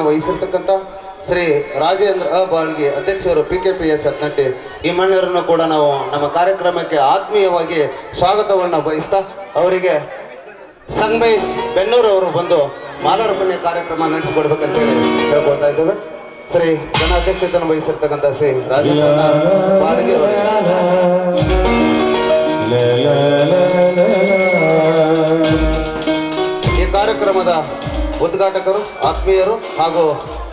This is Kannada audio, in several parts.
ವಹಿಸಿರ್ತಕ್ಕಂಥ ಶ್ರೀ ರಾಜೇಂದ್ರ ಬಾಳ್ಗಿ ಅಧ್ಯಕ್ಷರು PKPS ಹತ್ನಟ್ಟಿ ಈ ಮಣ್ಣರನ್ನು ಕೂಡ ನಾವು ನಮ್ಮ ಕಾರ್ಯಕ್ರಮಕ್ಕೆ ಆತ್ಮೀಯವಾಗಿ ಸ್ವಾಗತವನ್ನು ಬಯಸ್ತಾ ಅವರಿಗೆ ಸಂಗಮೇಶ್ ಬೆನ್ನೂರು ಅವರು ಬಂದು ಮಾಲಾರ್ಪಣೆ ಕಾರ್ಯಕ್ರಮ ನಡೆಸಿಕೊಡ್ಬೇಕಂತ ಹೇಳಿ ಹೇಳ್ಕೊಳ್ತಾ ಇದ್ದೇವೆ. ಶ್ರೀ ಜನಾಧ್ಯಕ್ಷತೆಯನ್ನು ವಹಿಸಿರ್ತಕ್ಕಂಥ ಶ್ರೀ ರಾಜೇಂದ್ರ ಬಾಳ್ಗಿ ಅವರು ಈ ಕಾರ್ಯಕ್ರಮದ ಉದ್ಘಾಟಕರು, ಆತ್ಮೀಯರು ಹಾಗೂ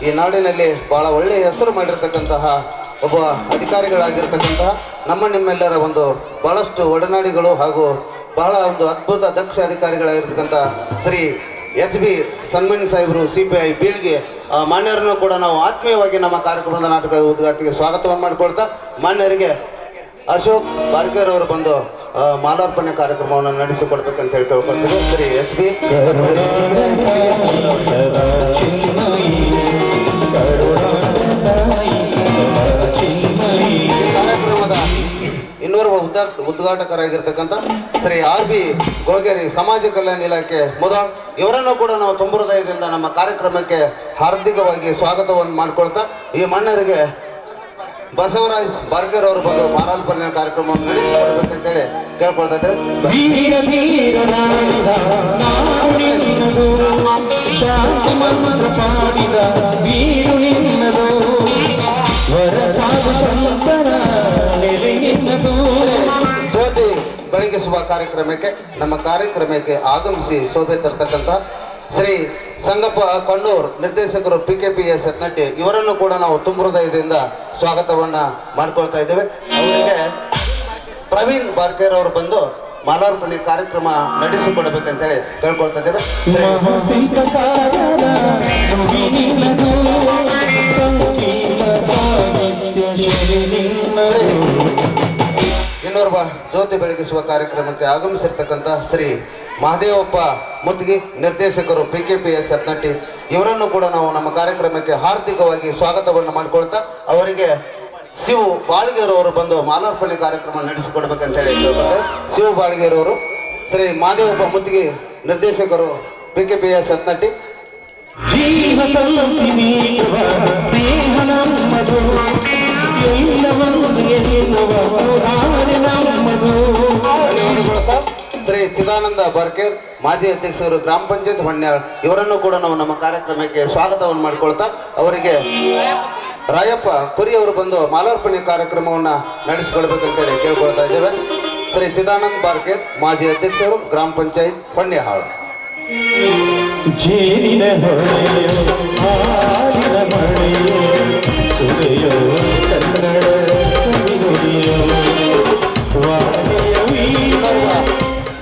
ಈ ನಾಡಿನಲ್ಲಿ ಬಹಳ ಒಳ್ಳೆಯ ಹೆಸರು ಮಾಡಿರ್ತಕ್ಕಂತಹ ಒಬ್ಬ ಅಧಿಕಾರಿಗಳಾಗಿರ್ತಕ್ಕಂತಹ ನಿಮ್ಮೆಲ್ಲರ ಒಂದು ಬಹಳಷ್ಟು ಒಡನಾಡಿಗಳು ಹಾಗೂ ಬಹಳ ಒಂದು ಅದ್ಭುತ ದಕ್ಷ ಅಧಿಕಾರಿಗಳಾಗಿರ್ತಕ್ಕಂಥ ಶ್ರೀ HB ಸನ್ಮಾನ್ಯ ಸಾಹೇಬರು CPI ಬೀಳ್ಗೆ ಮಾನ್ಯರನ್ನು ಕೂಡ ನಾವು ಆತ್ಮೀಯವಾಗಿ ನಮ್ಮ ಕಾರ್ಯಕ್ರಮದ ನಾಟಕದ ಉದ್ಘಾಟನೆಗೆ ಸ್ವಾಗತವನ್ನು ಮಾಡಿಕೊಳ್ತಾ ಮಾನ್ಯರಿಗೆ ಅಶೋಕ್ ಬಾರ್ಕರ್ ಅವರು ಬಂದು ಮಾಲಾರ್ಪಣೆ ಕಾರ್ಯಕ್ರಮವನ್ನು ನಡೆಸಿಕೊಡ್ಬೇಕಂತ ಹೇಳಿ ಕೇಳ್ಕೊಳ್ತೀವಿ. ಶ್ರೀ HB ಕಾರ್ಯಕ್ರಮದ ಇನ್ನೋರ್ವ ಉದ್ಘಾಟಕರಾಗಿರ್ತಕ್ಕಂಥ ಶ್ರೀ RB ಗೋಗೇರಿ ಸಮಾಜ ಕಲ್ಯಾಣ ಇಲಾಖೆ ಮುದಾಳ್ ಇವರನ್ನು ಕೂಡ ನಾವು ತುಂಬ ಹೃದಯದಿಂದ ನಮ್ಮ ಕಾರ್ಯಕ್ರಮಕ್ಕೆ ಹಾರ್ದಿಕವಾಗಿ ಸ್ವಾಗತವನ್ನು ಮಾಡಿಕೊಳ್ತಾ ಈ ಮಣ್ಣರಿಗೆ ಬಸವರಾಜ್ ಬಾರ್ಕರ್ ಅವರು ಬಂದು ಮಾಲಾರ್ಪಣೆ ಕಾರ್ಯಕ್ರಮವನ್ನು ನಡೆಸಿಕೊಡ್ಬೇಕಂತೇಳಿ ಕೇಳ್ಕೊಳ್ತಾ ಇದ್ದೇವೆ. ಜ್ಯೋತಿ ಬೆಳಗಿಸುವ ಕಾರ್ಯಕ್ರಮಕ್ಕೆ ನಮ್ಮ ಕಾರ್ಯಕ್ರಮಕ್ಕೆ ಆಗಮಿಸಿ ಶೋಭೆ ತರ್ತಕ್ಕಂಥ ಶ್ರೀ ಸಂಗಪ್ಪ ಕಣ್ಣೂರ್ ನಿರ್ದೇಶಕರು PKPS ಹತ್ನಟ್ಟಿ ಇವರನ್ನು ಕೂಡ ನಾವು ತುಂಬ ಹೃದಯದಿಂದ ಸ್ವಾಗತವನ್ನ ಮಾಡ್ಕೊಳ್ತಾ ಇದ್ದೇವೆ. ಅವರಿಗೆ ಪ್ರವೀಣ್ ಬಾರ್ಕರ್ ಅವರು ಬಂದು ಮಾಲಾರ್ಪಣೆ ಕಾರ್ಯಕ್ರಮ ನಡೆಸಿಕೊಡ್ಬೇಕಂತ ಹೇಳಿ ಕೇಳ್ಕೊಳ್ತಾ ಇದ್ದೇವೆ. ಇನ್ನೋರ್ವ ಜ್ಯೋತಿ ಬೆಳಗಿಸುವ ಕಾರ್ಯಕ್ರಮಕ್ಕೆ ಆಗಮಿಸಿರ್ತಕ್ಕಂಥ ಶ್ರೀ ಮಹದೇವಪ್ಪ ಮುದ್ಗಿ ನಿರ್ದೇಶಕರು PKPS ಹತ್ನಟ್ಟಿ ಇವರನ್ನು ಕೂಡ ನಾವು ನಮ್ಮ ಕಾರ್ಯಕ್ರಮಕ್ಕೆ ಹಾರ್ದಿಕವಾಗಿ ಸ್ವಾಗತವನ್ನು ಮಾಡಿಕೊಳ್ತಾ ಅವರಿಗೆ ಶಿವ ಬಾಳ್ಗೇರವರು ಬಂದು ಮಾಲಾರ್ಪಣೆ ಕಾರ್ಯಕ್ರಮ ನಡೆಸಿಕೊಡ್ಬೇಕಂತ ಹೇಳಿ ಹೇಳ್ತಾರೆ. ಶಿವ ಬಾಳ್ಗೇರವರು ಶ್ರೀ ಮಹದೇವಪ್ಪ ಮುದ್ಗಿ ನಿರ್ದೇಶಕರು PKPS ಹತ್ನಟ್ಟಿ ಶ್ರೀ ಚಿದಾನಂದ ಬಾರ್ಕೇರ್ ಮಾಜಿ ಅಧ್ಯಕ್ಷರು ಗ್ರಾಮ ಪಂಚಾಯತ್ ಹೊನ್ಯಾಳ್ ಇವರನ್ನು ಕೂಡ ನಾವು ನಮ್ಮ ಕಾರ್ಯಕ್ರಮಕ್ಕೆ ಸ್ವಾಗತವನ್ನು ಮಾಡಿಕೊಳ್ತಾ ಅವರಿಗೆ ರಾಯಪ್ಪ ಕುರಿ ಅವರು ಬಂದು ಮಾಲಾರ್ಪಣೆ ಕಾರ್ಯಕ್ರಮವನ್ನ ನಡೆಸಿಕೊಳ್ಬೇಕಂತೇಳಿ ಕೇಳ್ಕೊಳ್ತಾ ಇದ್ದೇವೆ. ಶ್ರೀ ಚಿದಾನಂದ ಬಾರ್ಕೇರ್ ಮಾಜಿ ಅಧ್ಯಕ್ಷರು ಗ್ರಾಮ ಪಂಚಾಯತ್ ಹೊನ್ಯಾಳ್.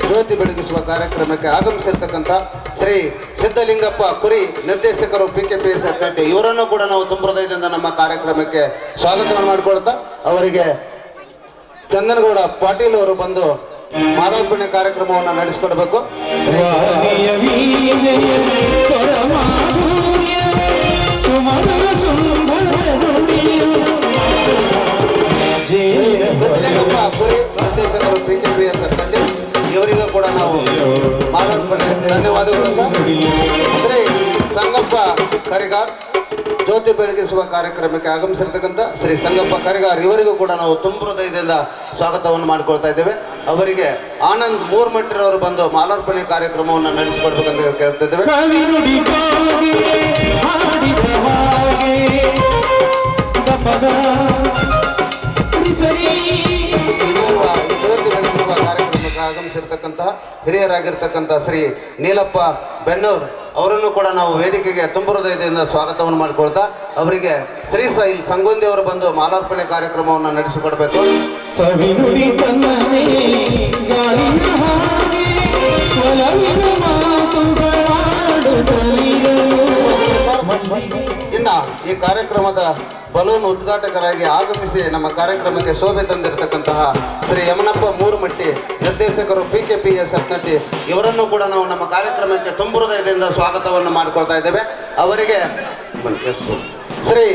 ಜ್ಯೋತಿ ಬೆಳಗಿಸುವ ಕಾರ್ಯಕ್ರಮಕ್ಕೆ ಆಗಮಿಸಿರ್ತಕ್ಕಂಥ ಶ್ರೀ ಸಿದ್ದಲಿಂಗಪ್ಪ ಕುರಿ ನಿರ್ದೇಶಕರು PKPS ಹತ್ನಟ್ಟಿ ಇವರನ್ನು ಕೂಡ ನಾವು ತುಂಬ ಹೃದಯದಿಂದ ನಮ್ಮ ಕಾರ್ಯಕ್ರಮಕ್ಕೆ ಸ್ವಾಗತವನ್ನು ಮಾಡಿಕೊಳ್ತಾ ಅವರಿಗೆ ಚಂದನಗೌಡ ಪಾಟೀಲ್ ಅವರು ಬಂದು ಮಾಲಾರ್ಪಣೆ ಕಾರ್ಯಕ್ರಮವನ್ನು ನಡೆಸಿಕೊಡ್ಬೇಕು. ಸಿದ್ದಲಿಂಗಪ್ಪ ಕುರಿ ನಿರ್ದೇಶಕರು PKPS ಹತ್ನಟ್ಟಿ ಇವರಿಗೂ ಕೂಡ ನಾವು ಮಾಲಾರ್ಪಣೆ ಧನ್ಯವಾದಗಳು. ಶ್ರೀ ಸಂಗಪ್ಪ ಕರಿಗಾರ್ ಜ್ಯೋತಿ ಬೆಳಗಿಸುವ ಕಾರ್ಯಕ್ರಮಕ್ಕೆ ಆಗಮಿಸಿರ್ತಕ್ಕಂಥ ಶ್ರೀ ಸಂಗಪ್ಪ ಕರಿಗಾರ್ ಇವರಿಗೂ ಕೂಡ ನಾವು ತುಂಬ ಹೃದಯದಿಂದ ಸ್ವಾಗತವನ್ನು ಮಾಡಿಕೊಳ್ತಾ ಇದ್ದೇವೆ. ಅವರಿಗೆ ಆನಂದ್ ಮೂರ್ಮಟ್ಟಿರವರು ಬಂದು ಮಾಲಾರ್ಪಣೆ ಕಾರ್ಯಕ್ರಮವನ್ನು ನಡೆಸಿಕೊಡ್ಬೇಕಂತ ಕೇಳ್ತಾ ಇದ್ದೇವೆ. ಆಗಮಿಸಿರ್ತಕ್ಕಂತಹ ಹಿರಿಯರಾಗಿರ್ತಕ್ಕಂಥ ಶ್ರೀ ನೀಲಪ್ಪ ಬೆನ್ನೂರ್ ಅವರನ್ನು ಕೂಡ ನಾವು ವೇದಿಕೆಗೆ ತುಂಬ ಹೃದಯದಿಂದ ಸ್ವಾಗತವನ್ನು ಮಾಡಿಕೊಳ್ತಾ ಅವರಿಗೆ ಶ್ರೀ ಸೈಲ್ ಸಂಗೊಂದಿ ಅವರು ಬಂದು ಮಾಲಾರ್ಪಣೆ ಕಾರ್ಯಕ್ರಮವನ್ನು ನಡೆಸಿಕೊಡ್ಬೇಕು. ಇನ್ನ ಈ ಕಾರ್ಯಕ್ರಮದ ಬಲೂನ್ ಉದ್ಘಾಟಕರಾಗಿ ಆಗಮಿಸಿ ನಮ್ಮ ಕಾರ್ಯಕ್ರಮಕ್ಕೆ ಶೋಭೆ ತಂದಿರತಕ್ಕಂತಹ ಶ್ರೀ ಯಮನಪ್ಪ ಮೂರುಮಟ್ಟಿ ನಿರ್ದೇಶಕರು PKPS ಹತ್ನಟ್ಟಿ ಇವರನ್ನು ಕೂಡ ನಾವು ನಮ್ಮ ಕಾರ್ಯಕ್ರಮಕ್ಕೆ ತುಂಬ ಹೃದಯದಿಂದ ಸ್ವಾಗತವನ್ನು ಮಾಡಿಕೊಳ್ತಾ ಇದ್ದೇವೆ. ಅವರಿಗೆ ಶ್ರೀ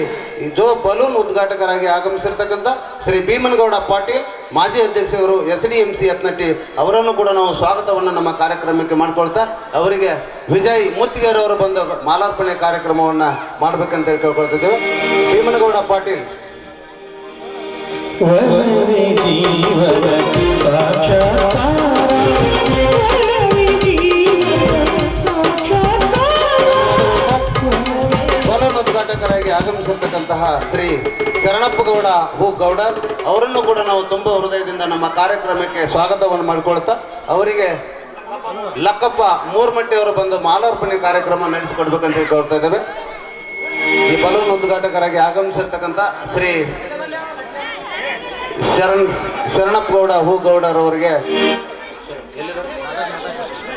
ಬಲೂನ್ ಉದ್ಘಾಟಕರಾಗಿ ಆಗಮಿಸಿರ್ತಕ್ಕಂಥ ಶ್ರೀ ಭೀಮನಗೌಡ ಪಾಟೀಲ್ ಮಾಜಿ ಅಧ್ಯಕ್ಷರು SDMC ಯತ್ನಟ್ಟಿ ಅವರನ್ನು ಕೂಡ ನಾವು ಸ್ವಾಗತವನ್ನು ನಮ್ಮ ಕಾರ್ಯಕ್ರಮಕ್ಕೆ ಮಾಡಿಕೊಳ್ತಾ ಅವರಿಗೆ ವಿಜಯ್ ಮುತ್ತಿಗೆರವರು ಬಂದು ಮಾಲಾರ್ಪಣೆ ಕಾರ್ಯಕ್ರಮವನ್ನು ಮಾಡಬೇಕಂತ ಕೇಳ್ಕೊಳ್ತಿದ್ದೇವೆ. ಭೀಮನಗೌಡ ಪಾಟೀಲ್ ಉದ್ಘಾಟಕರಾಗಿ ಆಗಮಿಸಿರ್ತಕ್ಕಂತಹ ಶ್ರೀ ಶರಣಪ್ಪಗೌಡ ಹೂಗೌಡರ್ ಅವರನ್ನು ಕೂಡ ನಾವು ತುಂಬ ಹೃದಯದಿಂದ ನಮ್ಮ ಕಾರ್ಯಕ್ರಮಕ್ಕೆ ಸ್ವಾಗತವನ್ನು ಮಾಡಿಕೊಳ್ತಾ ಅವರಿಗೆ ಲಕ್ಕಪ್ಪ ಮೂರ್ಮಟ್ಟಿ ಅವರು ಬಂದು ಮಾಲಾರ್ಪಣೆ ಕಾರ್ಯಕ್ರಮ ನಡೆಸಿಕೊಡ್ಬೇಕಂತ ಹೇಳ್ಕೊಳ್ತಾ ಇದ್ದೇವೆ. ಈ ಬಲೂನ್ ಉದ್ಘಾಟಕರಾಗಿ ಆಗಮಿಸಿರ್ತಕ್ಕಂಥ ಶ್ರೀ ಶರಣಪ್ಪಗೌಡ ಹೂಗೌಡರ್ ಅವರಿಗೆ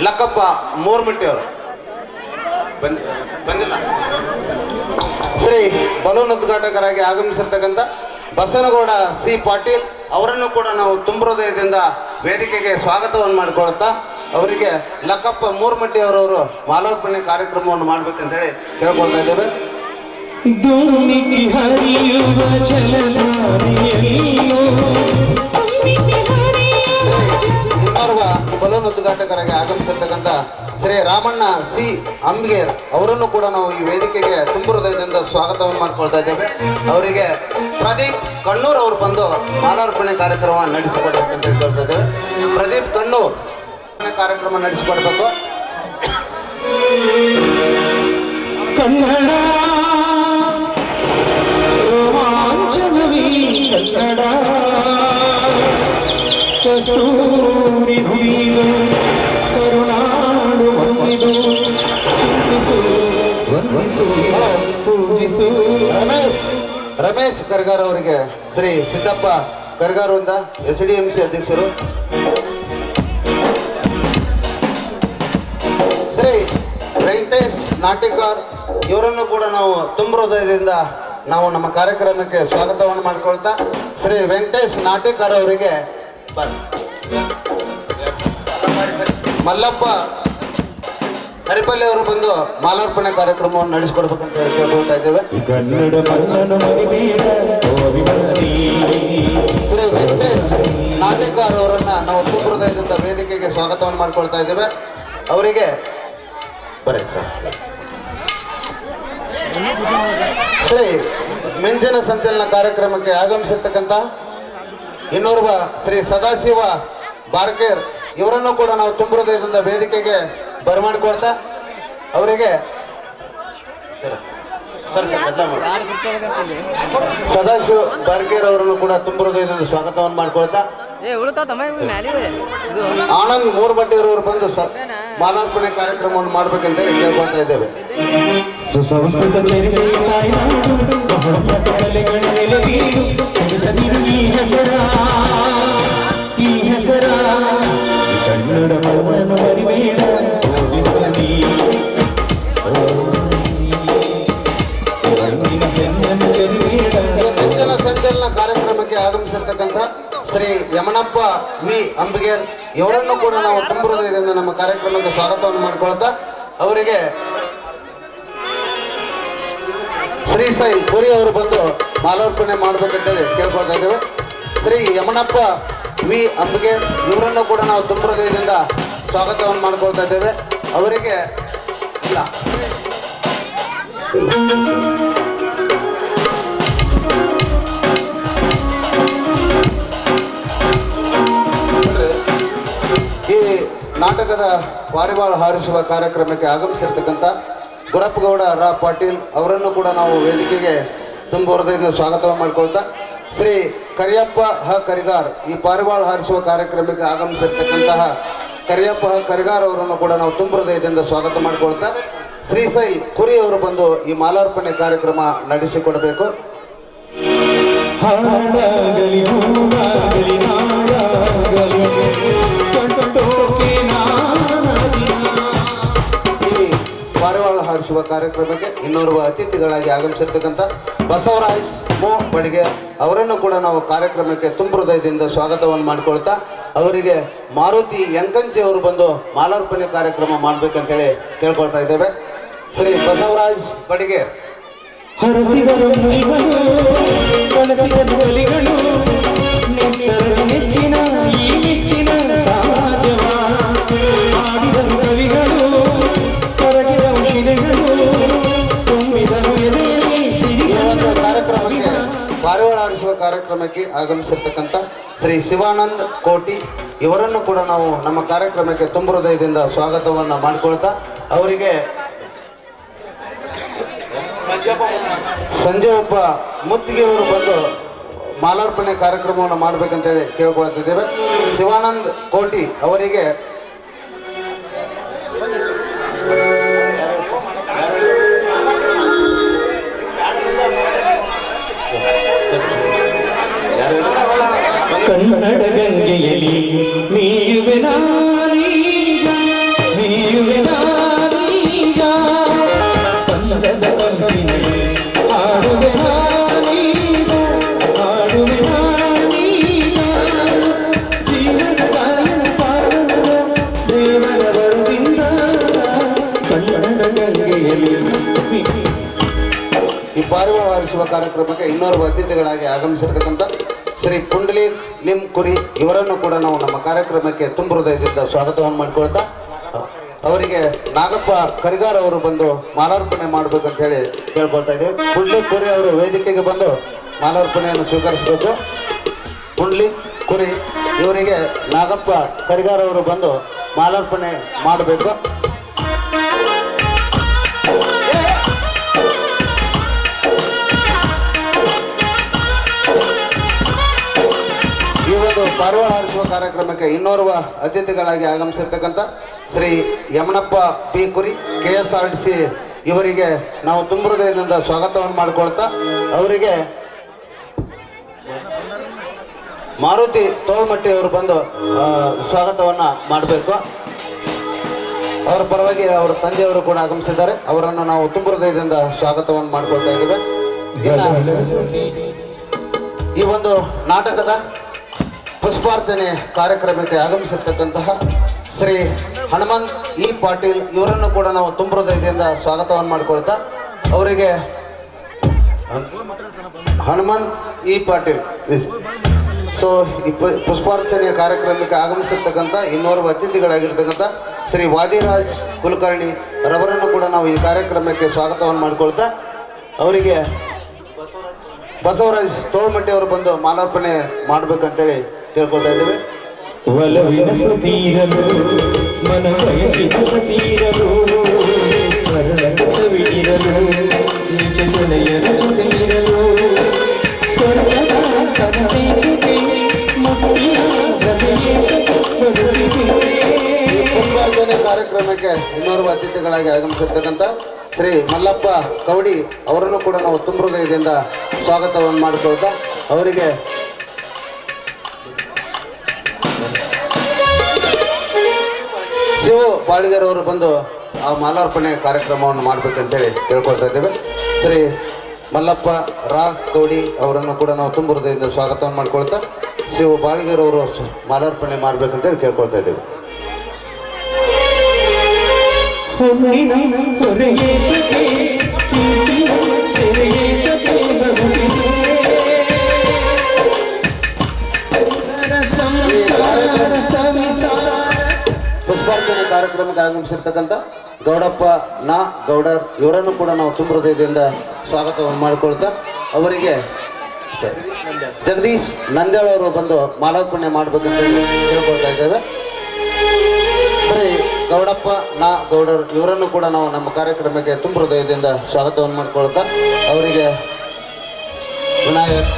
ಲಕ್ಕಪ್ಪ ಮೂರ್ಮಟ್ಟಿ ಅವರು ಬಂದಿಲ್ಲ. ಶ್ರೀ ಬಲೂನ್ ಉದ್ಘಾಟಕರಾಗಿ ಆಗಮಿಸಿರ್ತಕ್ಕಂಥ ಬಸನಗೌಡ ಸಿ ಪಾಟೀಲ್ ಅವರನ್ನು ಕೂಡ ನಾವು ತುಂಬ ಹೃದಯದಿಂದ ವೇದಿಕೆಗೆ ಸ್ವಾಗತವನ್ನು ಮಾಡಿಕೊಳ್ತಾ ಅವರಿಗೆ ಲಕ್ಕಪ್ಪ ಮೂರ್ಮಟ್ಟಿ ಅವರವರು ಮಾಲಾರ್ಪಣೆ ಕಾರ್ಯಕ್ರಮವನ್ನು ಮಾಡ್ಬೇಕಂತ ಹೇಳಿ ಕೇಳ್ಕೊಳ್ತಾ ಇದ್ದೇವೆ. ಇನ್ನೋರ್ವ ಬಲೂನ್ ಉದ್ಘಾಟಕರಾಗಿ ಆಗಮಿಸಿರ್ತಕ್ಕಂಥ ಶ್ರೀ ರಾಮಣ್ಣ ಸಿ ಅಂಬಿಗೇರ್ ಅವರನ್ನು ಕೂಡ ನಾವು ಈ ವೇದಿಕೆಗೆ ತುಂಬ ಹೃದಯದಿಂದ ಸ್ವಾಗತವನ್ನು ಮಾಡ್ಕೊಳ್ತಾ ಇದ್ದೇವೆ. ಅವರಿಗೆ ಪ್ರದೀಪ್ ಕಣ್ಣೂರ್ ಅವರು ಬಂದು ಮಾಲಾರ್ಪಣೆ ಕಾರ್ಯಕ್ರಮ ನಡೆಸಿಕೊಡ್ಬೇಕಂತ ಹೇಳ್ಕೊಳ್ತಾ ಇದ್ದೇವೆ. ಪ್ರದೀಪ್ ಕಣ್ಣೂರ್ ಕಾರ್ಯಕ್ರಮ ನಡೆಸಿಕೊಡ್ಬೇಕು. ಕನ್ನಡ ರೋಮಾಂಚನವೀ ಕನ್ನಡ ಕಸ್ತೂರಿ ಹುಯಿದು ಕರುಣಾಡು ಮಮ್ಮಿದು ಚಿಂತಿಸು ವಂದಿಸು ಪೂಜಿಸು. ರಮೇಶ್ ಕರ್ಗಾರ್ ಅವರಿಗೆ ಶ್ರೀ ಸಿದ್ದಪ್ಪ ಕರ್ಗಾರ್ ಅಂತ SDMC ಅಧ್ಯಕ್ಷರು. ಶ್ರೀ ವೆಂಕಟೇಶ್ ನಾಟಿಕಾರ್ ಇವರನ್ನು ಕೂಡ ನಾವು ತುಂಬ ಹೃದಯದಿಂದ ನಾವು ನಮ್ಮ ಕಾರ್ಯಕ್ರಮಕ್ಕೆ ಸ್ವಾಗತವನ್ನು ಮಾಡಿಕೊಳ್ತಾ ಶ್ರೀ ವೆಂಕಟೇಶ್ ನಾಟಿಕಾರ್ ಅವರಿಗೆ ಮಲ್ಲಪ್ಪ ಹರಿಪಲ್ಲಿ ಅವರು ಬಂದು ಮಾಲಾರ್ಪಣೆ ಕಾರ್ಯಕ್ರಮವನ್ನು ನಡೆಸಿಕೊಡ್ಬೇಕಂತ ಹೇಳಿ ಕೇಳ್ಕೊಳ್ತಾ ಇದ್ದೇವೆ. ಶ್ರೀ ವೆಂಕಟೇಶ್ ನಾಟಿಕಾರ್ ಅವರನ್ನ ನಾವು ತುಂಬ ಹೃದಯದಿಂದ ವೇದಿಕೆಗೆ ಸ್ವಾಗತವನ್ನು ಮಾಡಿಕೊಳ್ತಾ ಇದ್ದೇವೆ. ಅವರಿಗೆ ಬರೀ ಶ್ರೀ ಮಿಂಚಿನ ಸಂಚಲನ ಕಾರ್ಯಕ್ರಮಕ್ಕೆ ಆಗಮಿಸಿರ್ತಕ್ಕಂಥ ಇನ್ನೋರ್ವ ಶ್ರೀ ಸದಾಶಿವ ಬಾರ್ಕೇರ್ ಇವರನ್ನು ಕೂಡ ನಾವು ತುಂಬ ಹೃದಯದಿಂದ ವೇದಿಕೆಗೆ ಬರಮಾಡಿಕೊಳ್ತಾ ಅವರಿಗೆ ಸದಾಶಿವ ಬಾರ್ಕೇರ್ ಅವರನ್ನು ಕೂಡ ತುಂಬ ಹೃದಯದಿಂದ ಸ್ವಾಗತವನ್ನು ಮಾಡಿಕೊಳ್ತಾ ಆನಂದ್ ಮೂರ್ಮಟ್ಟಿ ಅವರು ಬಂದು ಮಾಲಾರ್ಪಣೆ ಕಾರ್ಯಕ್ರಮವನ್ನು ಮಾಡ್ಬೇಕಂತ ಹೇಳಿ ಕೇಳ್ಕೊಳ್ತಾ ಇದ್ದೇವೆ. ಸುಸಂಸ್ಕೃತ ಈ ಹೆಸರ ಕನ್ನಡ ಮೌನನು ಮರಿಬೇಡ. ಮಿಂಚಿನ ಸಂಚಲನ ಕಾರ್ಯಕ್ರಮಕ್ಕೆ ಆಗಮಿಸಿರ್ತಕ್ಕಂಥ ಶ್ರೀ ಯಮನಪ್ಪ ವಿ ಅಂಬಿಗೇರ್ ಇವರನ್ನು ಕೂಡ ನಾವು ತುಂಬ ಹೃದಯದಿಂದ ನಮ್ಮ ಕಾರ್ಯಕ್ರಮಕ್ಕೆ ಸ್ವಾಗತವನ್ನು ಮಾಡಿಕೊಳ್ತಾ ಅವರಿಗೆ ಶ್ರೀಶೈಲ್ ಪುರಿ ಅವರು ಬಂದು ಮಾಲಾರ್ಪಣೆ ಮಾಡಬೇಕಂತೇಳಿ ಕೇಳ್ಕೊಳ್ತಾ ಇದ್ದೇವೆ. ಶ್ರೀ ಯಮನಪ್ಪ ವಿ ಅಂಬಿಗೇರ್ ಇವರನ್ನು ಕೂಡ ನಾವು ತುಂಬ ಹೃದಯದಿಂದ ಸ್ವಾಗತವನ್ನು ಮಾಡಿಕೊಳ್ತಾ ಇದ್ದೇವೆ. ಅವರಿಗೆ ಇಲ್ಲ ಈ ನಾಟಕದ ಪಾರಿವಾಳ ಹಾರಿಸುವ ಕಾರ್ಯಕ್ರಮಕ್ಕೆ ಆಗಮಿಸಿರ್ತಕ್ಕಂಥ ಗುರಪ್ಪಗೌಡ ರಾ ಪಾಟೀಲ್ ಅವರನ್ನು ಕೂಡ ನಾವು ವೇದಿಕೆಗೆ ತುಂಬ ಹೃದಯದಿಂದ ಸ್ವಾಗತವನ್ನು ಮಾಡಿಕೊಳ್ತಾ ಶ್ರೀ ಕರಿಯಪ್ಪ ಹ ಕರಿಗಾರ್ ಈ ಪಾರಿವಾಳ ಹಾರಿಸುವ ಕಾರ್ಯಕ್ರಮಕ್ಕೆ ಆಗಮಿಸಿರ್ತಕ್ಕಂತಹ ಕರಿಯಪ್ಪ ಹ ಕರಿಗಾರ್ ಅವರನ್ನು ಕೂಡ ನಾವು ತುಂಬ ಹೃದಯದಿಂದ ಸ್ವಾಗತ ಮಾಡಿಕೊಳ್ತಾ ಶ್ರೀಶೈಲ್ ಕುರಿ ಅವರು ಬಂದು ಈ ಮಾಲಾರ್ಪಣೆ ಕಾರ್ಯಕ್ರಮ ನಡೆಸಿಕೊಡಬೇಕು. ಈ ಪಾರಿವಾಳ ಹಾರಿಸುವ ಕಾರ್ಯಕ್ರಮಕ್ಕೆ ಇನ್ನೋರ್ವ ಅತಿಥಿಗಳಾಗಿ ಆಗಮಿಸಿರ್ತಕ್ಕಂಥ ಬಸವರಾಜ್ ಮೋ ಬಡಿಗೆ ಅವರನ್ನು ಕೂಡ ನಾವು ಕಾರ್ಯಕ್ರಮಕ್ಕೆ ತುಂಬ ಹೃದಯದಿಂದ ಸ್ವಾಗತವನ್ನು ಮಾಡಿಕೊಳ್ತಾ ಅವರಿಗೆ ಮಾರುತಿ ಯಂಕಂಚಿ ಅವರು ಬಂದು ಮಾಲಾರ್ಪಣೆ ಕಾರ್ಯಕ್ರಮ ಮಾಡಬೇಕಂತೇಳಿ ಕೇಳ್ಕೊಳ್ತಾ ಇದ್ದೇವೆ. ಶ್ರೀ ಬಸವರಾಜ್ ಬಡಿಗೆ ಹರಸಿದರು ಕಾರ್ಯಕ್ರಮಕ್ಕೆ ಆಗಮಿಸಿರ್ತಕ್ಕಂಥ ಶ್ರೀ ಶಿವಾನಂದ್ ಕೋಟಿ ಇವರನ್ನು ಕೂಡ ನಾವು ನಮ್ಮ ಕಾರ್ಯಕ್ರಮಕ್ಕೆ ತುಂಬ ಹೃದಯದಿಂದ ಸ್ವಾಗತವನ್ನು ಮಾಡಿಕೊಳ್ತಾ ಅವರಿಗೆ ಸಂಜೆ ಒಬ್ಬ ಮುತ್ತಿಗೆ ಅವರು ಬಂದು ಮಾಲಾರ್ಪಣೆ ಕಾರ್ಯಕ್ರಮವನ್ನು ಮಾಡಬೇಕಂತೇಳಿ ಕೇಳ್ಕೊಳ್ತಿದ್ದೇವೆ. ಶಿವಾನಂದ್ ಕೋಟಿ ಅವರಿಗೆ ಕನ್ನಡ ಗಂಗೆಯಲ್ಲಿ ಮೀಯುವೆ ನಾನೀಗ, ಮೀಯುವೆ ನಾನೀಗ, ಕನ್ನಡದ ಕಂಪಿನಲ್ಲಿ ಆಡುವೆ ನಾನೀಗ, ಆಡುವೆ ನಾನೀಗ, ಜೀವನ ಕಾರಣದ ದೇವರ ವರದಿಂದ ಕನ್ನಡ ಗಂಗೆಯಲ್ಲಿ ಈ ಪಾರಿವಾಳ ಹಾರಿಸುವ ಕಾರ್ಯಕ್ರಮಕ್ಕೆ ಇನ್ನೋರ್ವ ಅತಿಥಿಗಳಾಗಿ ಆಗಮಿಸಿರ್ತಕ್ಕಂಥ ಶ್ರೀ ಪುಂಡಲೀಕ್ ನಿಮ್ ಕುರಿ ಇವರನ್ನು ಕೂಡ ನಾವು ನಮ್ಮ ಕಾರ್ಯಕ್ರಮಕ್ಕೆ ತುಂಬ ಹೃದಯದಿಂದ ಸ್ವಾಗತವನ್ನು ಮಾಡಿಕೊಳ್ತಾ ಅವರಿಗೆ ನಾಗಪ್ಪ ಕರಿಗಾರ್ ಅವರು ಬಂದು ಮಾಲಾರ್ಪಣೆ ಮಾಡಬೇಕಂತ ಹೇಳಿ ಕೇಳ್ಕೊಳ್ತಾ ಇದ್ದೇವೆ. ಪುಂಡಲೀಕ್ ಕುರಿ ಅವರು ವೇದಿಕೆಗೆ ಬಂದು ಮಾಲಾರ್ಪಣೆಯನ್ನು ಸ್ವೀಕರಿಸಬೇಕು. ಪುಂಡಲೀಕ್ ಕುರಿ ಇವರಿಗೆ ನಾಗಪ್ಪ ಕರಿಗಾರ್ ಅವರು ಬಂದು ಮಾಲಾರ್ಪಣೆ ಮಾಡಬೇಕು. ಈ ಒಂದು ಪಾರಿವಾಳ ಹಾರಿಸುವ ಕಾರ್ಯಕ್ರಮಕ್ಕೆ ಇನ್ನೋರ್ವ ಅತಿಥಿಗಳಾಗಿ ಆಗಮಿಸಿರ್ತಕ್ಕಂಥ ಶ್ರೀ ಯಮನಪ್ಪ ಪಿ ಕುರಿ KSRTC ಇವರಿಗೆ ನಾವು ತುಂಬ ಹೃದಯದಿಂದ ಸ್ವಾಗತವನ್ನು ಮಾಡಿಕೊಳ್ತಾ ಅವರಿಗೆ ಮಾರುತಿ ತೋಳ್ಮಟ್ಟಿ ಅವರು ಬಂದು ಸ್ವಾಗತವನ್ನು ಮಾಡಬೇಕು. ಅವರ ಪರವಾಗಿ ಅವರ ತಂದೆಯವರು ಕೂಡ ಆಗಮಿಸಿದ್ದಾರೆ. ಅವರನ್ನು ನಾವು ತುಂಬ ಹೃದಯದಿಂದ ಸ್ವಾಗತವನ್ನು ಮಾಡಿಕೊಳ್ತಾ ಇದ್ದೇವೆ. ಈ ಒಂದು ನಾಟಕದ ಪುಷ್ಪಾರ್ಚನೆ ಕಾರ್ಯಕ್ರಮಕ್ಕೆ ಆಗಮಿಸಿರ್ತಕ್ಕಂತಹ ಶ್ರೀ ಹನುಮಂತ್ ಇ ಪಾಟೀಲ್ ಇವರನ್ನು ಕೂಡ ನಾವು ತುಂಬ ಹೃದಯದಿಂದ ಸ್ವಾಗತವನ್ನು ಮಾಡಿಕೊಳ್ತಾ ಅವರಿಗೆ ಹನುಮಂತ್ ಇ ಪಾಟೀಲ್ ಸೊ ಈ ಪುಷ್ಪಾರ್ಚನೆಯ ಕಾರ್ಯಕ್ರಮಕ್ಕೆ ಆಗಮಿಸಿರ್ತಕ್ಕಂಥ ಇನ್ನೋರ್ವ ಅತಿಥಿಗಳಾಗಿರ್ತಕ್ಕಂಥ ಶ್ರೀ ವಾದಿರಾಜ್ ಕುಲಕರ್ಣಿ ರವರನ್ನು ಕೂಡ ನಾವು ಈ ಕಾರ್ಯಕ್ರಮಕ್ಕೆ ಸ್ವಾಗತವನ್ನು ಮಾಡಿಕೊಳ್ತಾ ಅವರಿಗೆ ಬಸವರಾಜ್ ತೋಳ್ಮಟ್ಟಿ ಅವರು ಬಂದು ಮಾಲಾರ್ಪಣೆ ಮಾಡಬೇಕಂತೇಳಿ ಕೇಳ್ಕೊಳ್ತಾ ಇದ್ದೇವೆ. ಒಲವಿನ ಸುತೀರಲು ಮನ ಬಯಸಿದ ಸತೀರಲು ಸರಳ ಸವಿರಲು ನಿಜ ಜೊತೆಯರ ಜೊತೆಯಿರಲು ಸ್ವರ್ಗದ ಕನಸಿಗೆ ಮುಕ್ತಿಯ ಪುಷ್ಪಾರ್ಚನೆ ಕಾರ್ಯಕ್ರಮಕ್ಕೆ ಇನ್ನೋರ್ವ ಅತಿಥಿಗಳಾಗಿ ಆಗಮಿಸಿರ್ತಕ್ಕಂಥ ಶ್ರೀ ಮಲ್ಲಪ್ಪ ಕವಡಿ ಅವರನ್ನು ಕೂಡ ನಾವು ತುಂಬ ಹೃದಯದಿಂದ ಸ್ವಾಗತವನ್ನು ಮಾಡಿಕೊಳ್ತಾ ಅವರಿಗೆ ಶಿವ ಬಾಳಿಗರ್ ಅವರು ಬಂದು ಆ ಮಾಲಾರ್ಪಣೆ ಕಾರ್ಯಕ್ರಮವನ್ನು ಮಾಡಬೇಕಂತೇಳಿ ಕೇಳ್ಕೊಳ್ತಾ ಇದ್ದೇವೆ. ಶ್ರೀ ಮಲ್ಲಪ್ಪ ರಾ ಕವಡಿ ಅವರನ್ನು ಕೂಡ ನಾವು ತುಂಬ ಹೃದಯದಿಂದ ಸ್ವಾಗತವನ್ನು ಮಾಡಿಕೊಳ್ತಾ ಶಿವ ಬಾಳಿಗರ್ ಅವರು ಮಾಲಾರ್ಪಣೆ ಮಾಡಬೇಕಂತೇಳಿ ಕೇಳ್ಕೊಳ್ತಾ ಇದ್ದೇವೆ. ಹೊನ್ನಿನ ಹೊರೆಯೇತಕ್ಕೆ ಕೀರ್ತಿಯ ಸೆರೆಯೇತಕ್ಕೆ ಬರುತ್ತಿದೆ ಸುಂದರ ಸಂಸಾರ ಸಂಸಾರ. ಪುಷ್ಪಾರ್ಚನೆ ಕಾರ್ಯಕ್ರಮಕ್ಕೆ ಆಗಮಿಸಿರ್ತಕ್ಕಂಥ ಗೌಡಪ್ಪ ನಾ ಗೌಡರ್ ಇವರನ್ನು ಕೂಡ ನಾವು ತುಂಬ ಹೃದಯದಿಂದ ಸ್ವಾಗತವನ್ನು ಮಾಡಿಕೊಳ್ತಾ ಅವರಿಗೆ ಜಗದೀಶ್ ನಂದ್ಯಾಳ್ ಅವರು ಬಂದು ಮಾಲಾರ್ಪಣೆ ಮಾಡಬೇಕಂತ ಕೇಳ್ಕೊಳ್ತಾ ಇದ್ದೇವೆ. ಶ್ರೀ ಗೌಡಪ್ಪ ನಾ ಗೌಡರ್ ಇವರನ್ನು ಕೂಡ ನಾವು ನಮ್ಮ ಕಾರ್ಯಕ್ರಮಕ್ಕೆ ತುಂಬ ಹೃದಯದಿಂದ ಸ್ವಾಗತವನ್ನು ಮಾಡಿಕೊಳ್ತಾ ಅವರಿಗೆ ವಿನಾಯಕ್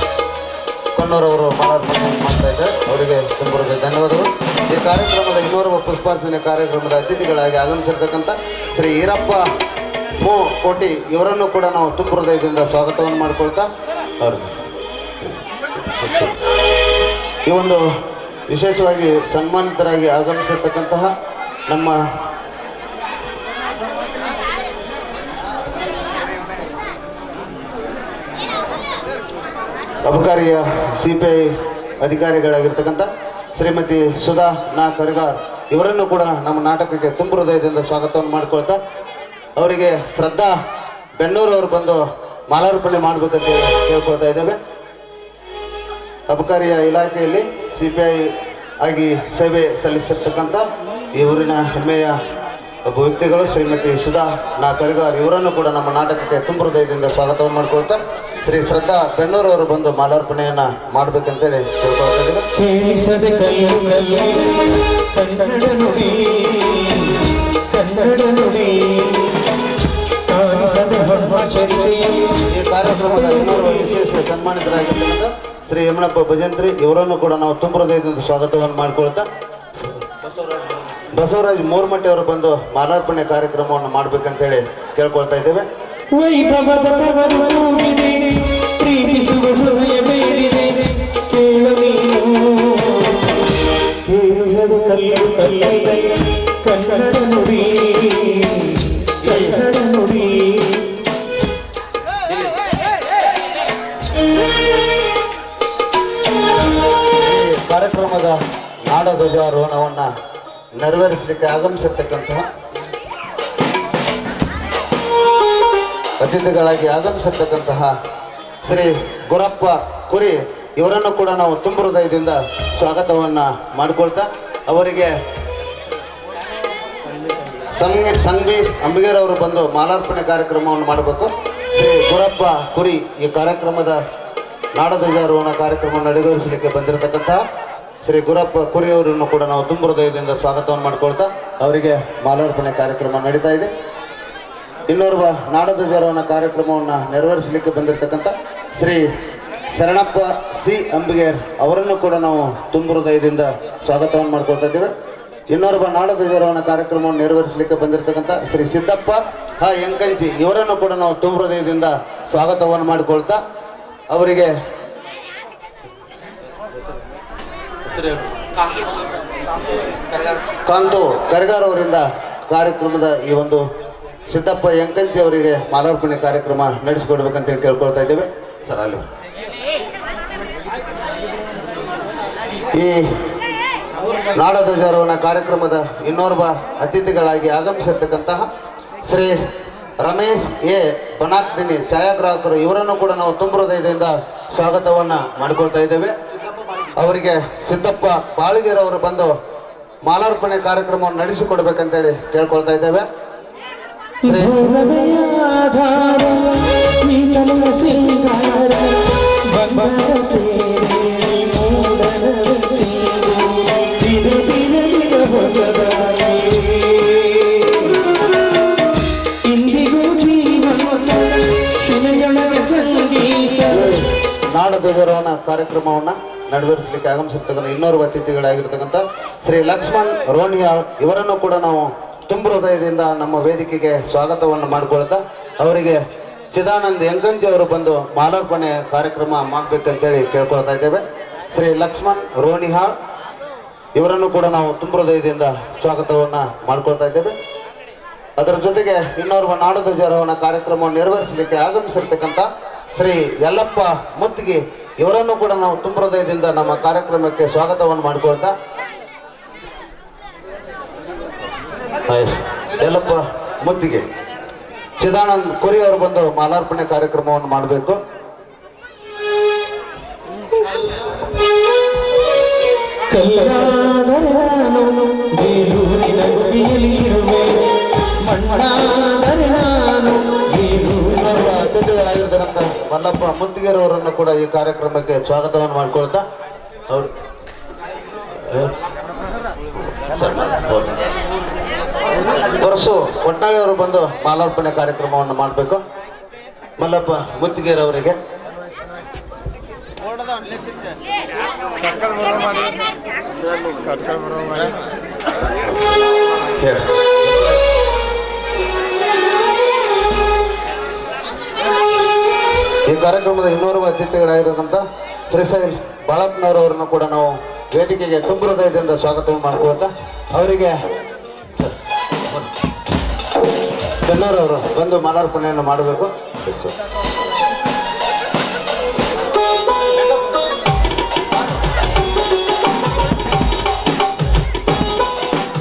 ಕಣ್ಣೂರವರು ಮಾಲಾರ್ಪಣೆ ಮಾಡ್ತಾ ಇದ್ದಾರೆ. ಅವರಿಗೆ ತುಂಬ ಹೃದಯ ಧನ್ಯವಾದಗಳು. ಈ ಕಾರ್ಯಕ್ರಮದ ಇನ್ನೋರ್ವ ಪುಷ್ಪಾರ್ಚನೆ ಕಾರ್ಯಕ್ರಮದ ಅತಿಥಿಗಳಾಗಿ ಆಗಮಿಸಿರ್ತಕ್ಕಂಥ ಶ್ರೀ ಈರಪ್ಪ ಮೋ ಕೋಟಿ ಇವರನ್ನು ಕೂಡ ನಾವು ತುಂಬ ಹೃದಯದಿಂದ ಸ್ವಾಗತವನ್ನು ಮಾಡಿಕೊಳ್ತಾ ಅವರು ಈ ಒಂದು ವಿಶೇಷವಾಗಿ ಸನ್ಮಾನಿತರಾಗಿ ಆಗಮಿಸಿರ್ತಕ್ಕಂತಹ ನಮ್ಮ ಅಬಕಾರಿಯ CPI ಅಧಿಕಾರಿಗಳಾಗಿರ್ತಕ್ಕಂಥ ಶ್ರೀಮತಿ ಸುಧಾ ನಾ ಕರಿಗಾರ್ ಇವರನ್ನು ಕೂಡ ನಮ್ಮ ನಾಟಕಕ್ಕೆ ತುಂಬ ಹೃದಯದಿಂದ ಸ್ವಾಗತವನ್ನು ಮಾಡಿಕೊಳ್ತಾ ಅವರಿಗೆ ಶ್ರದ್ಧಾ ಬೆನ್ನೂರು ಅವರು ಬಂದು ಮಾಲಾರ್ಪಣೆ ಮಾಡಬೇಕಂತ ಕೇಳ್ಕೊಳ್ತಾ ಇದ್ದೇವೆ. ಅಬಕಾರಿಯ ಇಲಾಖೆಯಲ್ಲಿ CPI ಆಗಿ ಸೇವೆ ಸಲ್ಲಿಸಿರ್ತಕ್ಕಂಥ ಈ ಊರಿನ ಹೆಮ್ಮೆಯ ಒಬ್ಬ ವ್ಯಕ್ತಿಗಳು ಶ್ರೀಮತಿ ಸುಧಾ ಕರಿಗಾರ್ ಇವರನ್ನು ಕೂಡ ನಮ್ಮ ನಾಟಕಕ್ಕೆ ತುಂಬ ಹೃದಯದಿಂದ ಸ್ವಾಗತವನ್ನು ಮಾಡ್ಕೊಳ್ತಾ ಶ್ರೀ ಶ್ರದ್ಧಾ ಬೆನ್ನೂರು ಅವರು ಬಂದು ಮಾಲಾರ್ಪಣೆಯನ್ನ ಮಾಡ್ಬೇಕಂತೇಳಿ ತಿಳ್ಕೊಳ್ತಾ ಇದ್ದೀವಿ. ಕೇಳಿಸದೆ ಕಲ್ಲು ಕನ್ನಡ ನುಡಿ ಕನ್ನಡ ನುಡಿ ಕಾಣಿಸದೆ ಈ ಕಾರ್ಯಕ್ರಮದ ಇನ್ನೋರ್ವ ವಿಶೇಷ ಸನ್ಮಾನಿತರಾಗಿರ್ತಕ್ಕಂಥ ಶ್ರೀ ಯಮನಪ್ಪ ಭಜಂತ್ರಿ ಇವರನ್ನು ಕೂಡ ನಾವು ತುಂಬ ಹೃದಯದಿಂದ ಸ್ವಾಗತವನ್ನು ಮಾಡ್ಕೊಳ್ತಾ ಬಸವರಾಜ್ ಮೂರ್ಮಟ್ಟಿ ಅವರು ಬಂದು ಮಾಲಾರ್ಪಣೆ ಕಾರ್ಯಕ್ರಮವನ್ನು ಮಾಡ್ಬೇಕಂತೇಳಿ ಕೇಳ್ಕೊಳ್ತಾ ಇದ್ದೇವೆ. ವೈಭವದ ತವರು ಕೂಡಿದೆ ಪ್ರೀತಿಸುವ ಹೃದಯ ಬೇಡಿದೆ ಕೇಳಿಸದೆ ಕಲ್ಲು ಕನ್ನಡ ನುಡಿ ಕನ್ನಡ ನುಡಿ. ಈ ಕಾರ್ಯಕ್ರಮದ ನಾಡಧ್ವಜಾರೋಹಣವನ್ನು ನೆರವೇರಿಸಲಿಕ್ಕೆ ಆಗಮಿಸಿರ್ತಕ್ಕಂತಹ ಅತಿಥಿಗಳಾಗಿ ಆಗಮಿಸಿರ್ತಕ್ಕಂತಹ ಶ್ರೀ ಗುರಪ್ಪ ಕುರಿ ಇವರನ್ನು ಕೂಡ ನಾವು ತುಂಬ ಹೃದಯದಿಂದ ಸ್ವಾಗತವನ್ನು ಮಾಡಿಕೊಳ್ತಾ ಅವರಿಗೆ ಸಂಗೀಸ್ ಅಂಬಿಗೇರ್ ಅವರು ಬಂದು ಮಾಲಾರ್ಪಣೆ ಕಾರ್ಯಕ್ರಮವನ್ನು ಮಾಡಬೇಕು. ಶ್ರೀ ಗುರಪ್ಪ ಕುರಿ ಈ ಕಾರ್ಯಕ್ರಮದ ನಾಡಧ್ವಜಾರೋಹಣ ಕಾರ್ಯಕ್ರಮವನ್ನು ನೆರವೇರಿಸಲಿಕ್ಕೆ ಬಂದಿರತಕ್ಕಂತಹ ಶ್ರೀ ಗುರಪ್ಪ ಕುರಿ ಅವರನ್ನು ಕೂಡ ನಾವು ತುಂಬ ಹೃದಯದಿಂದ ಸ್ವಾಗತವನ್ನು ಮಾಡಿಕೊಳ್ತಾ ಅವರಿಗೆ ಮಾಲಾರ್ಪಣೆ ಕಾರ್ಯಕ್ರಮ ನಡೀತಾ ಇದೆ. ಇನ್ನೋರ್ವ ನಾಡಧ್ವಜಾರೋಹಣ ಕಾರ್ಯಕ್ರಮವನ್ನು ನೆರವೇರಿಸಲಿಕ್ಕೆ ಬಂದಿರತಕ್ಕಂಥ ಶ್ರೀ ಶರಣಪ್ಪ ಸಿ ಅಂಬಿಗೇರ್ ಅವರನ್ನು ಕೂಡ ನಾವು ತುಂಬ ಹೃದಯದಿಂದ ಸ್ವಾಗತವನ್ನು ಮಾಡ್ಕೊಳ್ತಾ ಇದ್ದೇವೆ. ಇನ್ನೋರ್ವ ನಾಡಧ್ವಜಾರೋಹಣ ಕಾರ್ಯಕ್ರಮವನ್ನು ನೆರವೇರಿಸಲಿಕ್ಕೆ ಬಂದಿರತಕ್ಕಂಥ ಶ್ರೀ ಸಿದ್ದಪ್ಪ ಎಂಕಂಚಿ ಇವರನ್ನು ಕೂಡ ನಾವು ತುಂಬ ಹೃದಯದಿಂದ ಸ್ವಾಗತವನ್ನು ಮಾಡಿಕೊಳ್ತಾ ಅವರಿಗೆ ಕಾಂತು ಕರಿಗಾರ್ ಅವರಿಂದ ಕಾರ್ಯಕ್ರಮದ ಈ ಒಂದು ಸಿದ್ದಪ್ಪ ಎಂಕಂಚಿ ಅವರಿಗೆ ಮಾಲಾರ್ಪಣೆ ಕಾರ್ಯಕ್ರಮ ನಡೆಸಿಕೊಡ್ಬೇಕಂತೇಳಿ ಕೇಳ್ಕೊಳ್ತಾ ಇದ್ದೇವೆ. ಸರ್ ಅಲ್ಲಿ ಈ ನಾಡಧ್ವಜಾರೋಹಣ ಕಾರ್ಯಕ್ರಮದ ಇನ್ನೋರ್ವ ಅತಿಥಿಗಳಾಗಿ ಆಗಮಿಸಿರ್ತಕ್ಕಂತಹ ಶ್ರೀ ರಮೇಶ್ ಎ ಬನಾಕ್ದಿನಿ ಛಾಯಾಗ್ರಾಹಕರು ಇವರನ್ನು ಕೂಡ ನಾವು ತುಂಬ ಹೃದಯದಿಂದ ಸ್ವಾಗತವನ್ನು ಮಾಡಿಕೊಳ್ತಾ ಇದ್ದೇವೆ. ಅವರಿಗೆ ಸಿದ್ದಪ್ಪ ಬಾಳಿಗೆರೆ ಅವರು ಬಂದು ಮಾಲಾರ್ಪಣೆ ಕಾರ್ಯಕ್ರಮವನ್ನು ನಡೆಸಿಕೊಡ್ಬೇಕಂತೇಳಿ ಕೇಳ್ಕೊಳ್ತಾ ಇದ್ದೇವೆ. ನಾಡಧ್ವಜಾರೋಹಣ ಕಾರ್ಯಕ್ರಮವನ್ನು ನೆರವೇರಿಸಲಿಕ್ಕೆ ಆಗಮಿಸಿರ್ತಕ್ಕಂಥ ಇನ್ನೋರ್ವ ಅತಿಥಿಗಳಾಗಿರ್ತಕ್ಕಂಥ ಶ್ರೀ ಲಕ್ಷ್ಮಣ್ ರೋಣಿಯಾಳ್ ಇವರನ್ನು ಕೂಡ ನಾವು ತುಂಬ ಹೃದಯದಿಂದ ನಮ್ಮ ವೇದಿಕೆಗೆ ಸ್ವಾಗತವನ್ನು ಮಾಡಿಕೊಳ್ತಾ ಅವರಿಗೆ ಚಿದಾನಂದ್ ಎಂಕಂಜಿ ಅವರು ಬಂದು ಮಾಲಾರ್ಪಣೆ ಕಾರ್ಯಕ್ರಮ ಮಾಡಬೇಕಂತೇಳಿ ಕೇಳ್ಕೊಳ್ತಾ ಇದ್ದೇವೆ. ಶ್ರೀ ಲಕ್ಷ್ಮಣ್ ರೋಣಿಹಾಳ್ ಇವರನ್ನು ಕೂಡ ನಾವು ತುಂಬ ಹೃದಯದಿಂದ ಸ್ವಾಗತವನ್ನು ಮಾಡ್ಕೊಳ್ತಾ ಇದ್ದೇವೆ. ಅದರ ಜೊತೆಗೆ ಇನ್ನೋರ್ವ ನಾಡಧ್ವಜಾರೋಹಣ ಕಾರ್ಯಕ್ರಮವನ್ನು ನೆರವೇರಿಸಲಿಕ್ಕೆ ಆಗಮಿಸಿರ್ತಕ್ಕಂಥ ಶ್ರೀ ಯಲ್ಲಪ್ಪ ಮುತ್ತಿಗೆ ಇವರನ್ನು ಕೂಡ ನಾವು ತುಂಬ ಹೃದಯದಿಂದ ನಮ್ಮ ಕಾರ್ಯಕ್ರಮಕ್ಕೆ ಸ್ವಾಗತವನ್ನು ಮಾಡಿಕೊಳ್ತಾ ಯಲ್ಲಪ್ಪ ಮುತ್ತಿಗೆ ಚಿದಾನಂದ್ ಕುರಿ ಅವರು ಬಂದು ಮಾಲಾರ್ಪಣೆ ಕಾರ್ಯಕ್ರಮವನ್ನು ಮಾಡಬೇಕು. ಅತಿಥಿಗಳಾಗಿರ್ತಕ್ಕಂಥ ಮಲ್ಲಪ್ಪ ಮುತ್ತಿಗೆರವರನ್ನು ಕೂಡ ಈ ಕಾರ್ಯಕ್ರಮಕ್ಕೆ ಸ್ವಾಗತವನ್ನು ಮಾಡಿಕೊಳ್ತಾ ಅವರು ಪರಸು ಒಟ್ನಾಳಿ ಅವರು ಬಂದು ಮಾಲಾರ್ಪಣೆ ಕಾರ್ಯಕ್ರಮವನ್ನು ಮಾಡಬೇಕು. ಮಲ್ಲಪ್ಪ ಮುತ್ತಿಗೆರವರಿಗೆ ಈ ಕಾರ್ಯಕ್ರಮದ ಇನ್ನೋರ್ವ ಅತಿಥಿಗಳಾಗಿರತಕ್ಕಂಥ ಶ್ರೀಶೈಲ್ ಬಾಳಪ್ಪನವರನ್ನು ಕೂಡ ನಾವು ವೇದಿಕೆಗೆ ತುಂಬ ಹೃದಯದಿಂದ ಸ್ವಾಗತವನ್ನು ಮಾಡ್ಕೊಳ್ತಾ ಅವರಿಗೆ ಬೆನ್ನೂರವರು ಬಂದು ಮಾಲಾರ್ಪಣೆಯನ್ನು ಮಾಡಬೇಕು.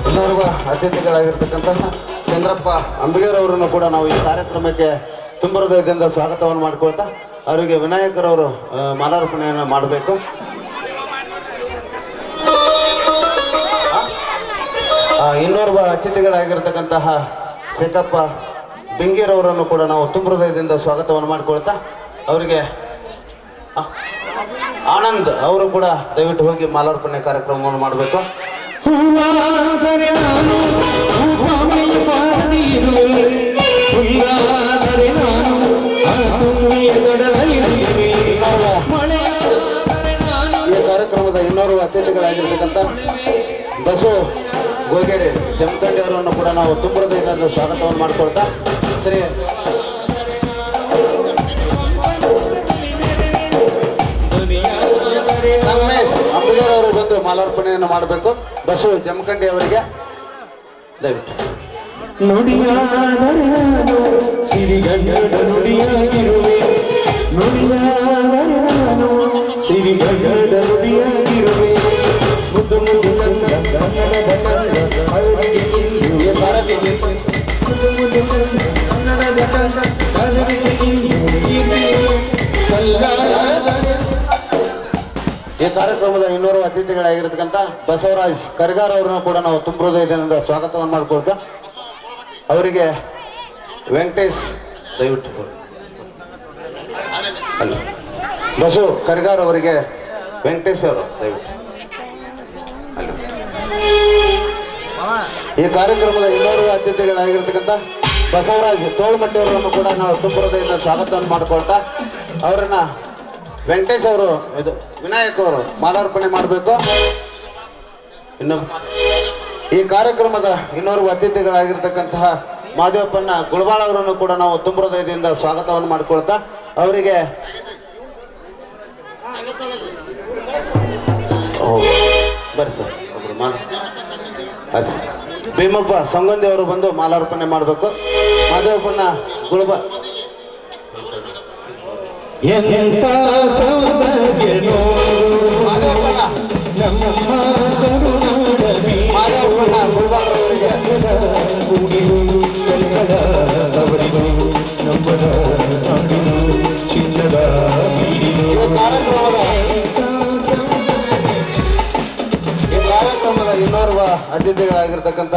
ಇನ್ನೋರ್ವ ಅತಿಥಿಗಳಾಗಿರ್ತಕ್ಕಂತಹ ಚಂದ್ರಪ್ಪ ಅಂಬಿಗೇರ್ ಅವರನ್ನು ಕೂಡ ನಾವು ಈ ಕಾರ್ಯಕ್ರಮಕ್ಕೆ ತುಂಬ ಹೃದಯದಿಂದ ಸ್ವಾಗತವನ್ನು ಮಾಡಿಕೊಳ್ತಾ ಅವರಿಗೆ ವಿನಾಯಕರವರು ಮಾಲಾರ್ಪಣೆಯನ್ನು ಮಾಡಬೇಕು. ಇನ್ನೋರ್ವ ಅತಿಥಿಗಳಾಗಿರ್ತಕ್ಕಂತಹ ಶೇಖಪ್ಪ ಬೆಂಗೀರವರನ್ನು ಕೂಡ ನಾವು ತುಂಬ ಹೃದಯದಿಂದ ಸ್ವಾಗತವನ್ನು ಮಾಡಿಕೊಳ್ತಾ ಅವರಿಗೆ ಆನಂದ್ ಅವರು ಕೂಡ ದಯವಿಟ್ಟು ಹೋಗಿ ಮಾಲಾರ್ಪಣೆ ಕಾರ್ಯಕ್ರಮವನ್ನು ಮಾಡಬೇಕು. ಹೂವಾದರೆ ನಾನು ಹೂವಾಮೆಯ ಪಾದಿರುವೆ, ಹುಲ್ಲಾದರೆ ನಾನು ಆ ತುಂಬಿಯ ದಡದಲ್ಲಿರುವೆ, ಮಳೆಯಾದರೆ ನಾನು. ಈ ಕಾರ್ಯಕ್ರಮದ ಇನ್ನೋರ್ವ ಅತಿಥಿಗಳಾಗಿರ್ತಕ್ಕಂಥ ಬಸು ಗೋಗೇರಿ ಜಮಖಂಡಿ ಅವರನ್ನು ಕೂಡ ನಾವು ತುಂಬ ಹೃದಯದಿಂದ ಸ್ವಾಗತವನ್ನು ಮಾಡಿಕೊಳ್ತಾ ಸರಿ ಸಂಗಮೇಶ್ ಅಂಬಿಗರ್ ಅವರು ಬಂದು ಮಾಲಾರ್ಪಣೆಯನ್ನು ಮಾಡಬೇಕು. ಬಸು ಜಮಖಂಡಿ ಅವರಿಗೆ ದಯವಿಟ್ಟು. ನುಡಿಯಾದರೆ ನಾನು ಸಿರಿಗನ್ನಡ ನುಡಿಯಾಗಿರುವೆ, ನುಡಿಯಾದರೆ ನಾನು ಸಿರಿಗನ್ನಡ ನುಡಿಯಾಗಿರುವೆ, ಮುದ್ದು ಮುದ್ದು ಕನ್ನಡ ಕನ್ನಡದ ಕನ್ನಡ ಅವರಿಗೆ ಇಲ್ಲುವೆ ಬರಬೇಕು, ಮುದ್ದು ಮುದ್ದು ಕನ್ನಡದ ಕನ್ನಡ ಅವರಿಗೆ ಇಲ್ಲುವೆ ಕಲ್ಲಾದರೆ. ಈ ಕಾರ್ಯಕ್ರಮದ ಇನ್ನೋರ್ವ ಅತಿಥಿಗಳಾಗಿರ್ತಕ್ಕಂಥ ಬಸವರಾಜ್ ಕರ್ಗಾರ್ ಅವರನ್ನು ಕೂಡ ನಾವು ತುಂಬ ಹೃದಯದಿಂದ ಸ್ವಾಗತವನ್ನು ಮಾಡಿಕೊಳ್ತಾ ಅವರಿಗೆ ವೆಂಕಟೇಶ್ ದಯವಿಟ್ಟು ಅಲ್ಲ ಬಸು ಕರ್ಗಾರ್ ಅವರಿಗೆ ವೆಂಕಟೇಶ್ ಅವರು ದಯವಿಟ್ಟು ಅಲ್ಲ. ಈ ಕಾರ್ಯಕ್ರಮದ ಇನ್ನೋರ್ವ ಅತಿಥಿಗಳಾಗಿರ್ತಕ್ಕಂಥ ಬಸವರಾಜ್ ತೋಳ್ಮಟ್ಟಿ ಅವರನ್ನು ಕೂಡ ನಾವು ತುಂಬ ಹೃದಯದಿಂದ ಸ್ವಾಗತವನ್ನು ಮಾಡಿಕೊಳ್ತಾ ಅವರನ್ನ ವೆಂಕಟೇಶ್ ಅವರು ಇದು ವಿನಾಯಕ್ ಅವರು ಮಾಲಾರ್ಪಣೆ ಮಾಡಬೇಕು. ಇನ್ನು ಈ ಕಾರ್ಯಕ್ರಮದ ಇನ್ನೋರ್ವ ಅತಿಥಿಗಳಾಗಿರ್ತಕ್ಕಂತಹ ಮಾದೇವಪ್ಪನ ಗುಳಬಾಳ ಅವರನ್ನು ಕೂಡ ನಾವು ತುಂಬ ಹೃದಯದಿಂದ ಸ್ವಾಗತವನ್ನು ಮಾಡಿಕೊಳ್ತಾ ಅವರಿಗೆ ಬರ್ರಿ ಸರ್ ಒಬ್ರು ಭೀಮಪ್ಪ ಸಂಗೊಂದಿ ಅವರು ಬಂದು ಮಾಲಾರ್ಪಣೆ ಮಾಡಬೇಕು. ಮಾದೇವಪ್ಪನ ಗುಳಬ ಎಂತ ಸೌಂದರ್ಯನೋ ನಮ್ಮ ಕರುನಾಡ ಕೂಡಿರು ಕನ್ನಡ ಅವರಿಗೂ ನಮ್ಮದ ನಾಡಿನು ಚಿನ್ನದ ಬೀಡಿನು. ಈ ಕಾರ್ಯಕ್ರಮದ ಇನ್ನೋರ್ವ ಅತಿಥಿಗಳಾಗಿರ್ತಕ್ಕಂಥ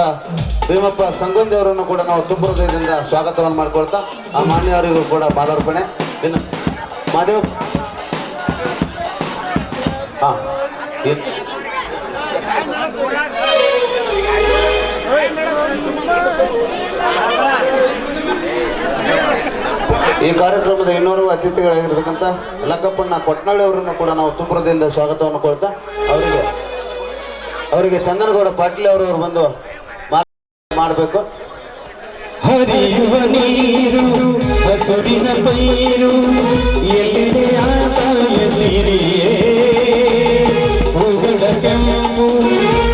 ಭೀಮಪ್ಪ ಸಂಗೊಂದಿ ಅವರನ್ನು ಕೂಡ ನಾವು ತುಂಬ ಹೃದಯದಿಂದ ಸ್ವಾಗತವನ್ನು ಮಾಡಿಕೊಳ್ತಾ ಆ ಮಾನ್ಯವರಿಗೂ ಕೂಡ ಮಾಲಾರ್ಪಣೆ. ಇನ್ನು ಮಾದೇವ್ ಹಾಂ ಈ ಕಾರ್ಯಕ್ರಮದ ಇನ್ನೋರ್ವ ಅತಿಥಿಗಳಾಗಿರ್ತಕ್ಕಂಥ ಲಕ್ಕಪ್ಪಣ್ಣ ಕೊಟ್ನಳ್ಳಿ ಅವರನ್ನು ಕೂಡ ನಾವು ತುಂಬ ಹೃದಯದಿಂದ ಸ್ವಾಗತವನ್ನು ಕೊಡ್ತಾ ಅವರಿಗೆ ಚಂದನಗೌಡ ಪಾಟೀಲ್ ಅವರು ಬಂದು ಮಾಡಬೇಕು. ಹರಿಯುವ ನೀರು ಹಸುರಿನ ಪೈರು ಎಲ್ಲಿದೆ ಆದಾಯ ಸಿರಿಯೇ, ಹೂಗಳ ಕೆಂಪು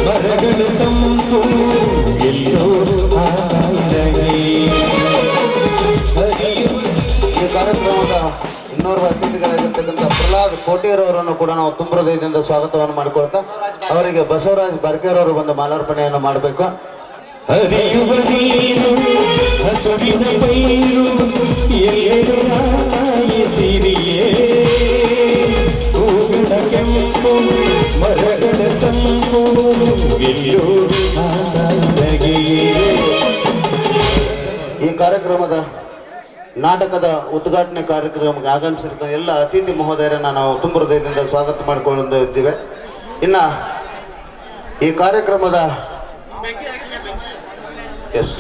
ಮರಗಳ ಸಂಪು ಎಲ್ಲೋ ಆದಾಯ. ಈ ಕಾರ್ಯಕ್ರಮದ ಇನ್ನೋರ್ವ ಅತಿಥಿಗಳಾಗಿರ್ತಕ್ಕಂಥ ಪ್ರಹ್ಲಾದ್ ಕೋಟೇರವರನ್ನು ಕೂಡ ನಾವು ತುಂಬ ಹೃದಯದಿಂದ ಸ್ವಾಗತವನ್ನು ಮಾಡಿಕೊಳ್ತಾ ಅವರಿಗೆ ಬಸವರಾಜ್ ಬರ್ಕೇರವರು ಬಂದು ಮಾಲಾರ್ಪಣೆಯನ್ನು ಮಾಡಬೇಕು. ಹರಿಯುವ ನೀರು ಹಸುರಿನ ಪೈರು ಎಲ್ಲೆಡೆ ಆದಾಯ ಸಿರಿಯೇ, ಹೂಗಳ ಕೆಂಪು ಮರಗಳ ಸಂಪು ಎಲ್ಲೋ ಆದಾಯ. ಈ ಕಾರ್ಯಕ್ರಮದ ನಾಟಕದ ಉದ್ಘಾಟನೆ ಕಾರ್ಯಕ್ರಮಕ್ಕೆ ಆಗಮಿಸಿದ ಎಲ್ಲ ಅತಿಥಿ ಮಹೋದಯರನ್ನು ನಾವು ತುಂಬ ಹೃದಯದಿಂದ ಸ್ವಾಗತ ಮಾಡಿಕೊಂಡಿದ್ದೇವೆ. ಇನ್ನು ಈ ಕಾರ್ಯಕ್ರಮದ ಎಸ್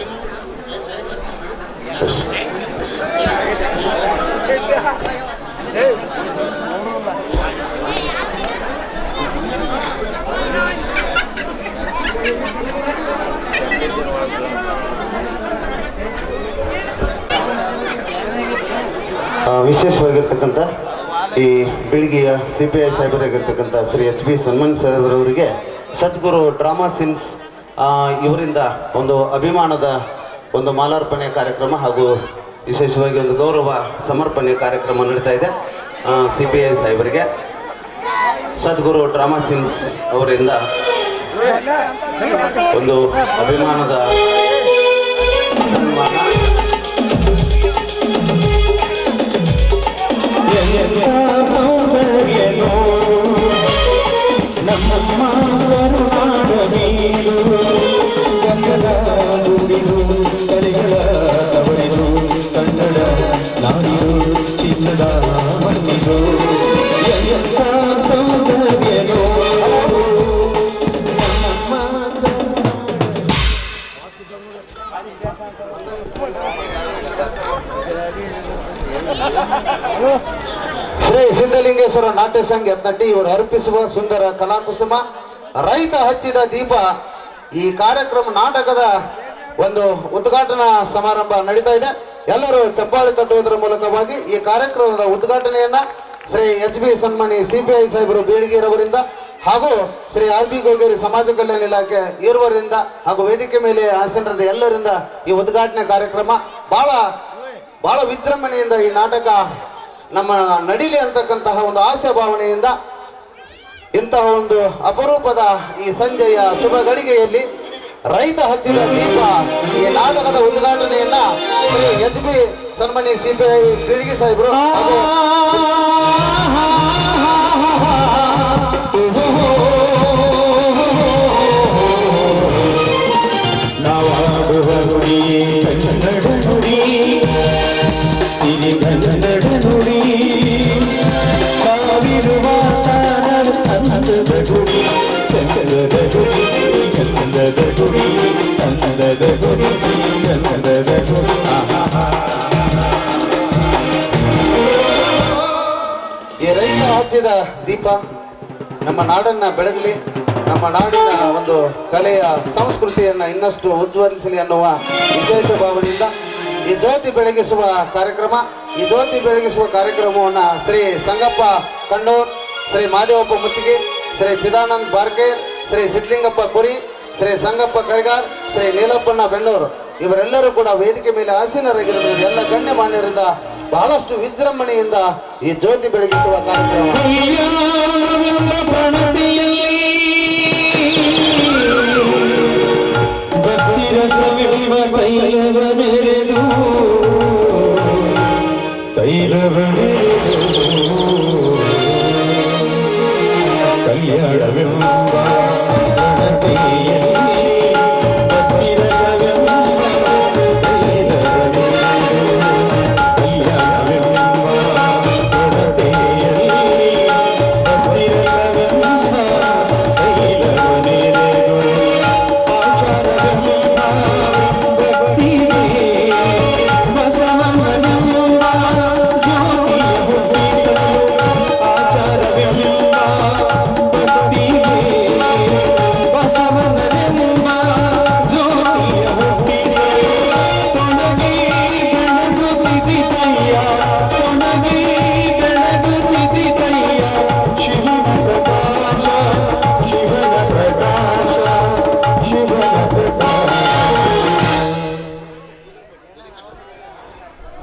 ವಿಶೇಷವಾಗಿರ್ತಕ್ಕಂಥ ಈ ಬೀಳಿಗೆಯ CPI ಸಾಹೇಬರಾಗಿರ್ತಕ್ಕಂಥ ಶ್ರೀ HP ಸನ್ಮಾನ್ ಸಾಹೇಬರವರಿಗೆ ಸದ್ಗುರು ಡ್ರಾಮಾ ಸಿನ್ಸ್ ಇವರಿಂದ ಒಂದು ಅಭಿಮಾನದ ಒಂದು ಮಾಲಾರ್ಪಣೆ ಕಾರ್ಯಕ್ರಮ ಹಾಗೂ ವಿಶೇಷವಾಗಿ ಒಂದು ಗೌರವ ಸಮರ್ಪಣೆ ಕಾರ್ಯಕ್ರಮ ನಡೀತಾ ಇದೆ. CPI ಸಾಹೇಬರಿಗೆ ಸದ್ಗುರು ಡ್ರಾಮಾ ಸಿನ್ಸ್ ಅವರಿಂದ ಒಂದು ಅಭಿಮಾನದ ಸನ್ಮಾನ. ಸೌಂದರ್ಯನೋ ನಮ್ಮ ಕರುನಾಡ ನೀರು ಸಿದ್ಧಲಿಂಗೇಶ್ವರ ನಾಟ್ಯ ಸಂಘ ಯತ್ನಟ್ಟಿ ಇವರು ಅರ್ಪಿಸುವ ಸುಂದರ ಕಲಾಕುಸುಮ ರೈತ ಹಚ್ಚಿದ ದೀಪ. ಈ ಕಾರ್ಯಕ್ರಮ ನಾಟಕದ ಒಂದು ಉದ್ಘಾಟನಾ ಸಮಾರಂಭ ನಡೀತಾ ಇದೆ. ಎಲ್ಲರೂ ಚಪ್ಪಾಳೆ ತಟ್ಟುವುದರ ಮೂಲಕವಾಗಿ ಈ ಕಾರ್ಯಕ್ರಮದ ಉದ್ಘಾಟನೆಯನ್ನ ಶ್ರೀ HB ಸನ್ಮಾನಿ CPI ಸಾಹೇಬರು ಬೀಳಗಿರವರಿಂದ ಹಾಗೂ ಶ್ರೀ RB ಗೋಗೇರಿ ಸಮಾಜ ಕಲ್ಯಾಣ ಇಲಾಖೆ ಇರುವರಿಂದ ಹಾಗೂ ವೇದಿಕೆ ಮೇಲೆ ಆಸೀನರಾದ ಎಲ್ಲರಿಂದ ಈ ಉದ್ಘಾಟನೆ ಕಾರ್ಯಕ್ರಮ ಬಹಳ ವಿಜೃಂಭಣೆಯಿಂದ ಈ ನಾಟಕ ನಮ್ಮ ನಡೀಲಿ ಅಂತಕ್ಕಂತಹ ಒಂದು ಆಶಯ ಭಾವನೆಯಿಂದ ಇಂತಹ ಒಂದು ಅಪರೂಪದ ಈ ಸಂಜೆಯ ಶುಭ ಗಳಿಗೆಯಲ್ಲಿ ರೈತ ಹಚ್ಚಿದ ದೀಪ ಈ ನಾಟಕದ ಉದ್ಘಾಟನೆಯನ್ನ ಶ್ರೀ HB ಸನ್ಮಾನಿ CPI ಬೀಳಗಿ ಸಾಹೇಬರು ಹಾಗೂ ನಾವಾಡುವ ನುಡಿ ಕನ್ನಡ ನುಡಿ ಸಿರಿಗನ್ನಡ ನುಡಿ ನಾವಿರುವ ಅಂದದ ಗುಡಿ ಚಂದದ ಗುಡಿ ಚಂದದ ಗುಡಿ ಅಂದದ ಗುಡಿ ಚಂದದ ಗುಡಿ ಈ ರೈತ ಹಚ್ಚಿದ ದೀಪ ನಮ್ಮ ನಾಡನ್ನ ಬೆಳಗಲಿ, ನಮ್ಮ ನಾಡಿನ ಒಂದು ಕಲೆಯ ಸಂಸ್ಕೃತಿಯನ್ನ ಇನ್ನಷ್ಟು ಉಜ್ವಲಿಸಲಿ ಅನ್ನುವ ವಿಶೇಷ ಭಾವನೆಯಿಂದ ಈ ಜ್ಯೋತಿ ಬೆಳಗಿಸುವ ಕಾರ್ಯಕ್ರಮ. ಈ ಜ್ಯೋತಿ ಬೆಳಗಿಸುವ ಕಾರ್ಯಕ್ರಮವನ್ನ ಶ್ರೀ ಸಂಗಪ್ಪ ಕಂಡೂರ್, ಶ್ರೀ ಮಾದೇವಪ್ಪ ಮುತ್ತಿಗೆ, ಶ್ರೀ ಚಿದಾನಂದ್ ಬಾರ್ಕೆ, ಶ್ರೀ ಸಿದ್ಲಿಂಗಪ್ಪ ಕುರಿ, ಶ್ರೀ ಸಂಗಪ್ಪ ಕೈಗಾರ್, ಶ್ರೀ ನೀಲಪ್ಪಣ್ಣ ಬೆಣ್ಣೂರು ಇವರೆಲ್ಲರೂ ಕೂಡ ವೇದಿಕೆ ಮೇಲೆ ಆಸೀನರಾಗಿರುವುದು ಎಲ್ಲ ಗಣ್ಯಮಾನ್ಯರಿಂದ ಬಹಳಷ್ಟು ವಿಜೃಂಭಣೆಯಿಂದ ಈ ಜ್ಯೋತಿ ಬೆಳಗಿಸುವ ಕಾರ್ಯಕ್ರಮ.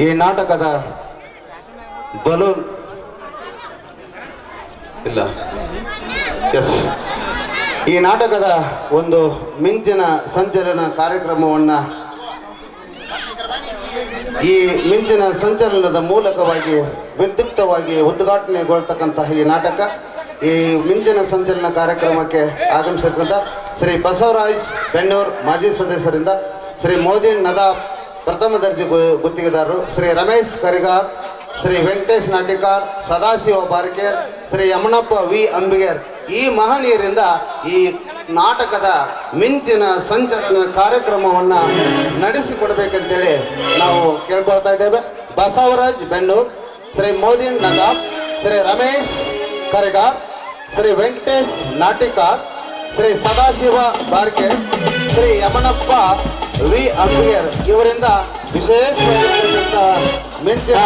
ಈ ನಾಟಕದ ಬಲೂನ್ ಇಲ್ಲ ಈ ನಾಟಕದ ಒಂದು ಮಿಂಚಿನ ಸಂಚಲನ ಕಾರ್ಯಕ್ರಮವನ್ನ ಈ ಮಿಂಚಿನ ಸಂಚಲನದ ಮೂಲಕವಾಗಿ ವಿದ್ಯುಕ್ತವಾಗಿ ಉದ್ಘಾಟನೆಗೊಳ್ತಕ್ಕಂತಹ ಈ ನಾಟಕ, ಈ ಮಿಂಚಿನ ಸಂಚಲನ ಕಾರ್ಯಕ್ರಮಕ್ಕೆ ಆಗಮಿಸಿರ್ತಕ್ಕಂಥ ಶ್ರೀ ಬಸವರಾಜ್ ಬೆಣ್ಣೂರ್ ಮಾಜಿ ಸದಸ್ಯರಿಂದ, ಶ್ರೀ ಮೋದಿನ್ ನದಾಬ್ ಪ್ರಥಮ ದರ್ಜೆ ಗುತ್ತಿಗೆದಾರರು, ಶ್ರೀ ರಮೇಶ್ ಕರಿಗಾರ್, ಶ್ರೀ ವೆಂಕಟೇಶ್ ನಾಟಿಕಾರ್, ಸದಾಶಿವ ಬಾರ್ಕೇರ್, ಶ್ರೀ ಯಮನಪ್ಪ ವಿ ಅಂಬಿಗೇರ್ ಈ ಮಹನೀಯರಿಂದ ಈ ನಾಟಕದ ಮಿಂಚಿನ ಸಂಚಲನ ಕಾರ್ಯಕ್ರಮವನ್ನ ನಡೆಸಿಕೊಡ್ಬೇಕಂತೇಳಿ ನಾವು ಕೇಳ್ಕೊಳ್ತಾ ಇದ್ದೇವೆ. ಬಸವರಾಜ್ ಬೆಣ್ಣೂರ್, ಶ್ರೀ ಮೋದಿನ್ ನದಾಬ್, ಶ್ರೀ ರಮೇಶ್ ಕರಿಗಾರ್, ಶ್ರೀ ವೆಂಕಟೇಶ್ ನಾಟಿಕಾರ್, ಶ್ರೀ ಸದಾಶಿವ ಬಾರ್ಕೆ, ಶ್ರೀ ಯಮನಪ್ಪ ವಿ ಅಂಬಿಗೇರ್ ಇವರಿಂದ ವಿಶೇಷವಾಗಿರ್ತಕ್ಕಂಥ ಮಿಂಚಿನ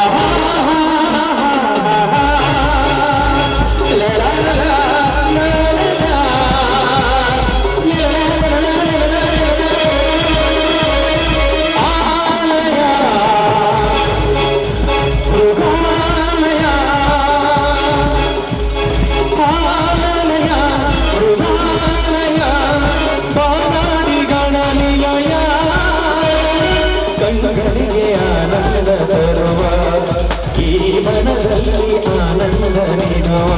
ಆನಂದ ನೀಡುವ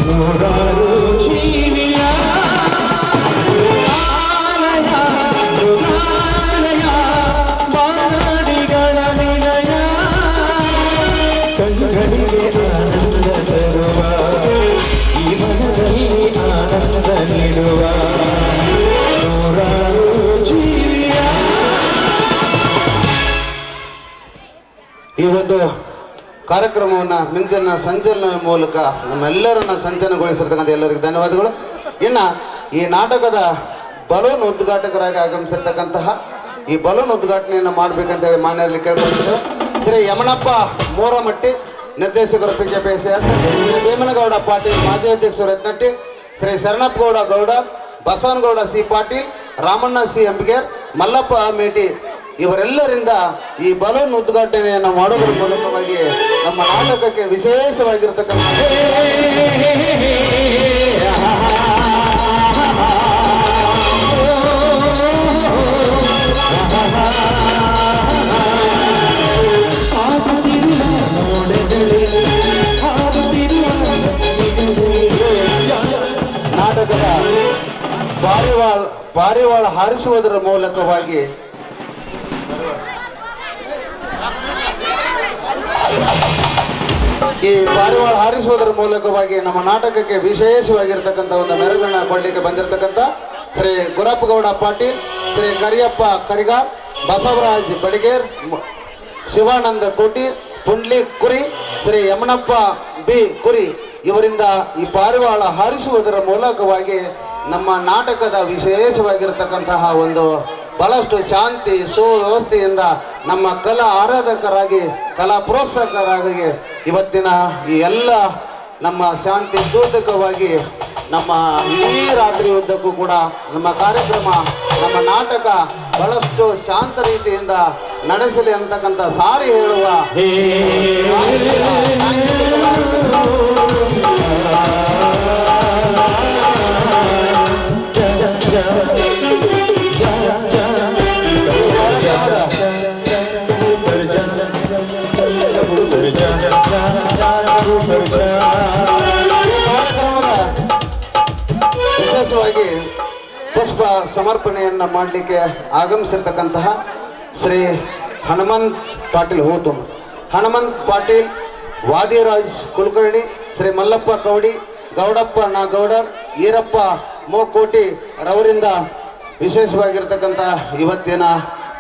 ನೂರಾರು ಜೀವಿಯ ಆಲಯ ಮೃಗಾಲಯ ಬಾಡಿಗಳ ನಿಲಯ ಕಣ್ಣುಗಳಿಗೆ ಆನಂದ ತರುವ ಜೀವನದಲ್ಲಿ ಆನಂದ ನೀಡುವ ನೂರಾರು ಜೀವಿಯ. ಈ ಒಂದು ಕಾರ್ಯಕ್ರಮವನ್ನು ಮಿಂಚನ ಸಂಚಲನ ಮೂಲಕ ನಮ್ಮೆಲ್ಲರನ್ನ ಸಂಚಲನಗೊಳಿಸಿರ್ತಕ್ಕಂಥ ಎಲ್ಲರಿಗೂ ಧನ್ಯವಾದಗಳು. ಇನ್ನು ಈ ನಾಟಕದ ಬಲೂನ್ ಉದ್ಘಾಟಕರಾಗಿ ಆಗಮಿಸಿರ್ತಕ್ಕಂತಹ ಈ ಬಲೂನ್ ಉದ್ಘಾಟನೆಯನ್ನು ಮಾಡಬೇಕಂತೇಳಿ ಮಾನ್ಯರಲ್ಲಿ ಕೇಳ್ಕೊಂಡಿದ್ದೇವೆ. ಶ್ರೀ ಯಮನಪ್ಪ ಮೋರಮಟ್ಟಿ, ನಿರ್ದೇಶಕರು PKPS, ಶ್ರೀ ಭೀಮನಗೌಡ ಪಾಟೀಲ್, ಮಾಜಿ ಅಧ್ಯಕ್ಷರು ಯತ್ನಟ್ಟಿ, ಶ್ರೀ ಶರಣಪ್ಪಗೌಡ ಗೌಡ, ಬಸವನಗೌಡ C ಪಾಟೀಲ್, ರಾಮಣ್ಣ C ಅಂಬಿಗೇರ್, ಮಲ್ಲಪ್ಪ ಮೇಟಿ ಇವರೆಲ್ಲರಿಂದ ಈ ಬಲೂನ್ ಉದ್ಘಾಟನೆಯನ್ನು ಮಾಡೋದ್ರ ಮೂಲಕವಾಗಿ ನಮ್ಮ ನಾಟಕಕ್ಕೆ ವಿಶೇಷವಾಗಿರ್ತಕ್ಕಂಥ ನಾಟಕದ ಪಾರಿವಾಳ ಹಾರಿಸುವುದರ ಮೂಲಕವಾಗಿ ಈ ಪಾರಿವಾಳ ಹಾರಿಸುವುದರ ಮೂಲಕವಾಗಿ ನಮ್ಮ ನಾಟಕಕ್ಕೆ ವಿಶೇಷವಾಗಿರ್ತಕ್ಕಂಥ ಒಂದು ಮೆರುಗನ್ನ ಕೊಡಲಿಕ್ಕೆ ಬಂದಿರತಕ್ಕಂಥ ಶ್ರೀ ಗುರಪ್ಪಗೌಡ ಪಾಟೀಲ್, ಶ್ರೀ ಕರಿಯಪ್ಪ ಕರಿಗಾರ್, ಬಸವರಾಜ್ ಬಡಿಗೇರ್, ಶಿವಾನಂದ ಕೋಟಿ, ಪುಂಡ್ಲಿ ಕುರಿ, ಶ್ರೀ ಯಮನಪ್ಪ B ಕುರಿ ಇವರಿಂದ ಈ ಪಾರಿವಾಳ ಹಾರಿಸುವುದರ ಮೂಲಕವಾಗಿ ನಮ್ಮ ನಾಟಕದ ವಿಶೇಷವಾಗಿರ್ತಕ್ಕಂತಹ ಒಂದು ಬಹಳಷ್ಟು ಶಾಂತಿ ಸುವ್ಯವಸ್ಥೆಯಿಂದ ನಮ್ಮ ಕಲಾ ಆರಾಧಕರಾಗಿ ಕಲಾ ಪ್ರೋತ್ಸಾಹಕರಾಗಿ ಇವತ್ತಿನ ಈ ಎಲ್ಲ ನಮ್ಮ ಶಾಂತಿ ಸೂಚಕವಾಗಿ ನಮ್ಮ ಇಡೀ ರಾತ್ರಿ ಉದ್ದಕ್ಕೂ ಕೂಡ ನಮ್ಮ ಕಾರ್ಯಕ್ರಮ ನಮ್ಮ ನಾಟಕ ಬಹಳಷ್ಟು ಶಾಂತ ರೀತಿಯಿಂದ ನಡೆಸಲಿ ಅಂತಕ್ಕಂಥ ಸಾರಿ ಹೇಳುವ ವಿಶೇಷವಾಗಿ ಪುಷ್ಪ ಸಮರ್ಪಣೆಯನ್ನು ಮಾಡಲಿಕ್ಕೆ ಆಗಮಿಸಿರ್ತಕ್ಕಂತಹ ಶ್ರೀ ಹನುಮಂತ್ ಪಾಟೀಲ್ ಹೂತುಮ್, ಹನುಮಂತ್ ಪಾಟೀಲ್, ವಾದಿರಾಜ್ ಕುಲಕರ್ಣಿ, ಶ್ರೀ ಮಲ್ಲಪ್ಪ ಕವಡಿ, ಗೌಡಪ್ಪ ನಾಗೌಡರ್, ಈರಪ್ಪ ಮೋಕೋಟಿ ರವರಿಂದ ವಿಶೇಷವಾಗಿರ್ತಕ್ಕಂಥ ಇವತ್ತಿನ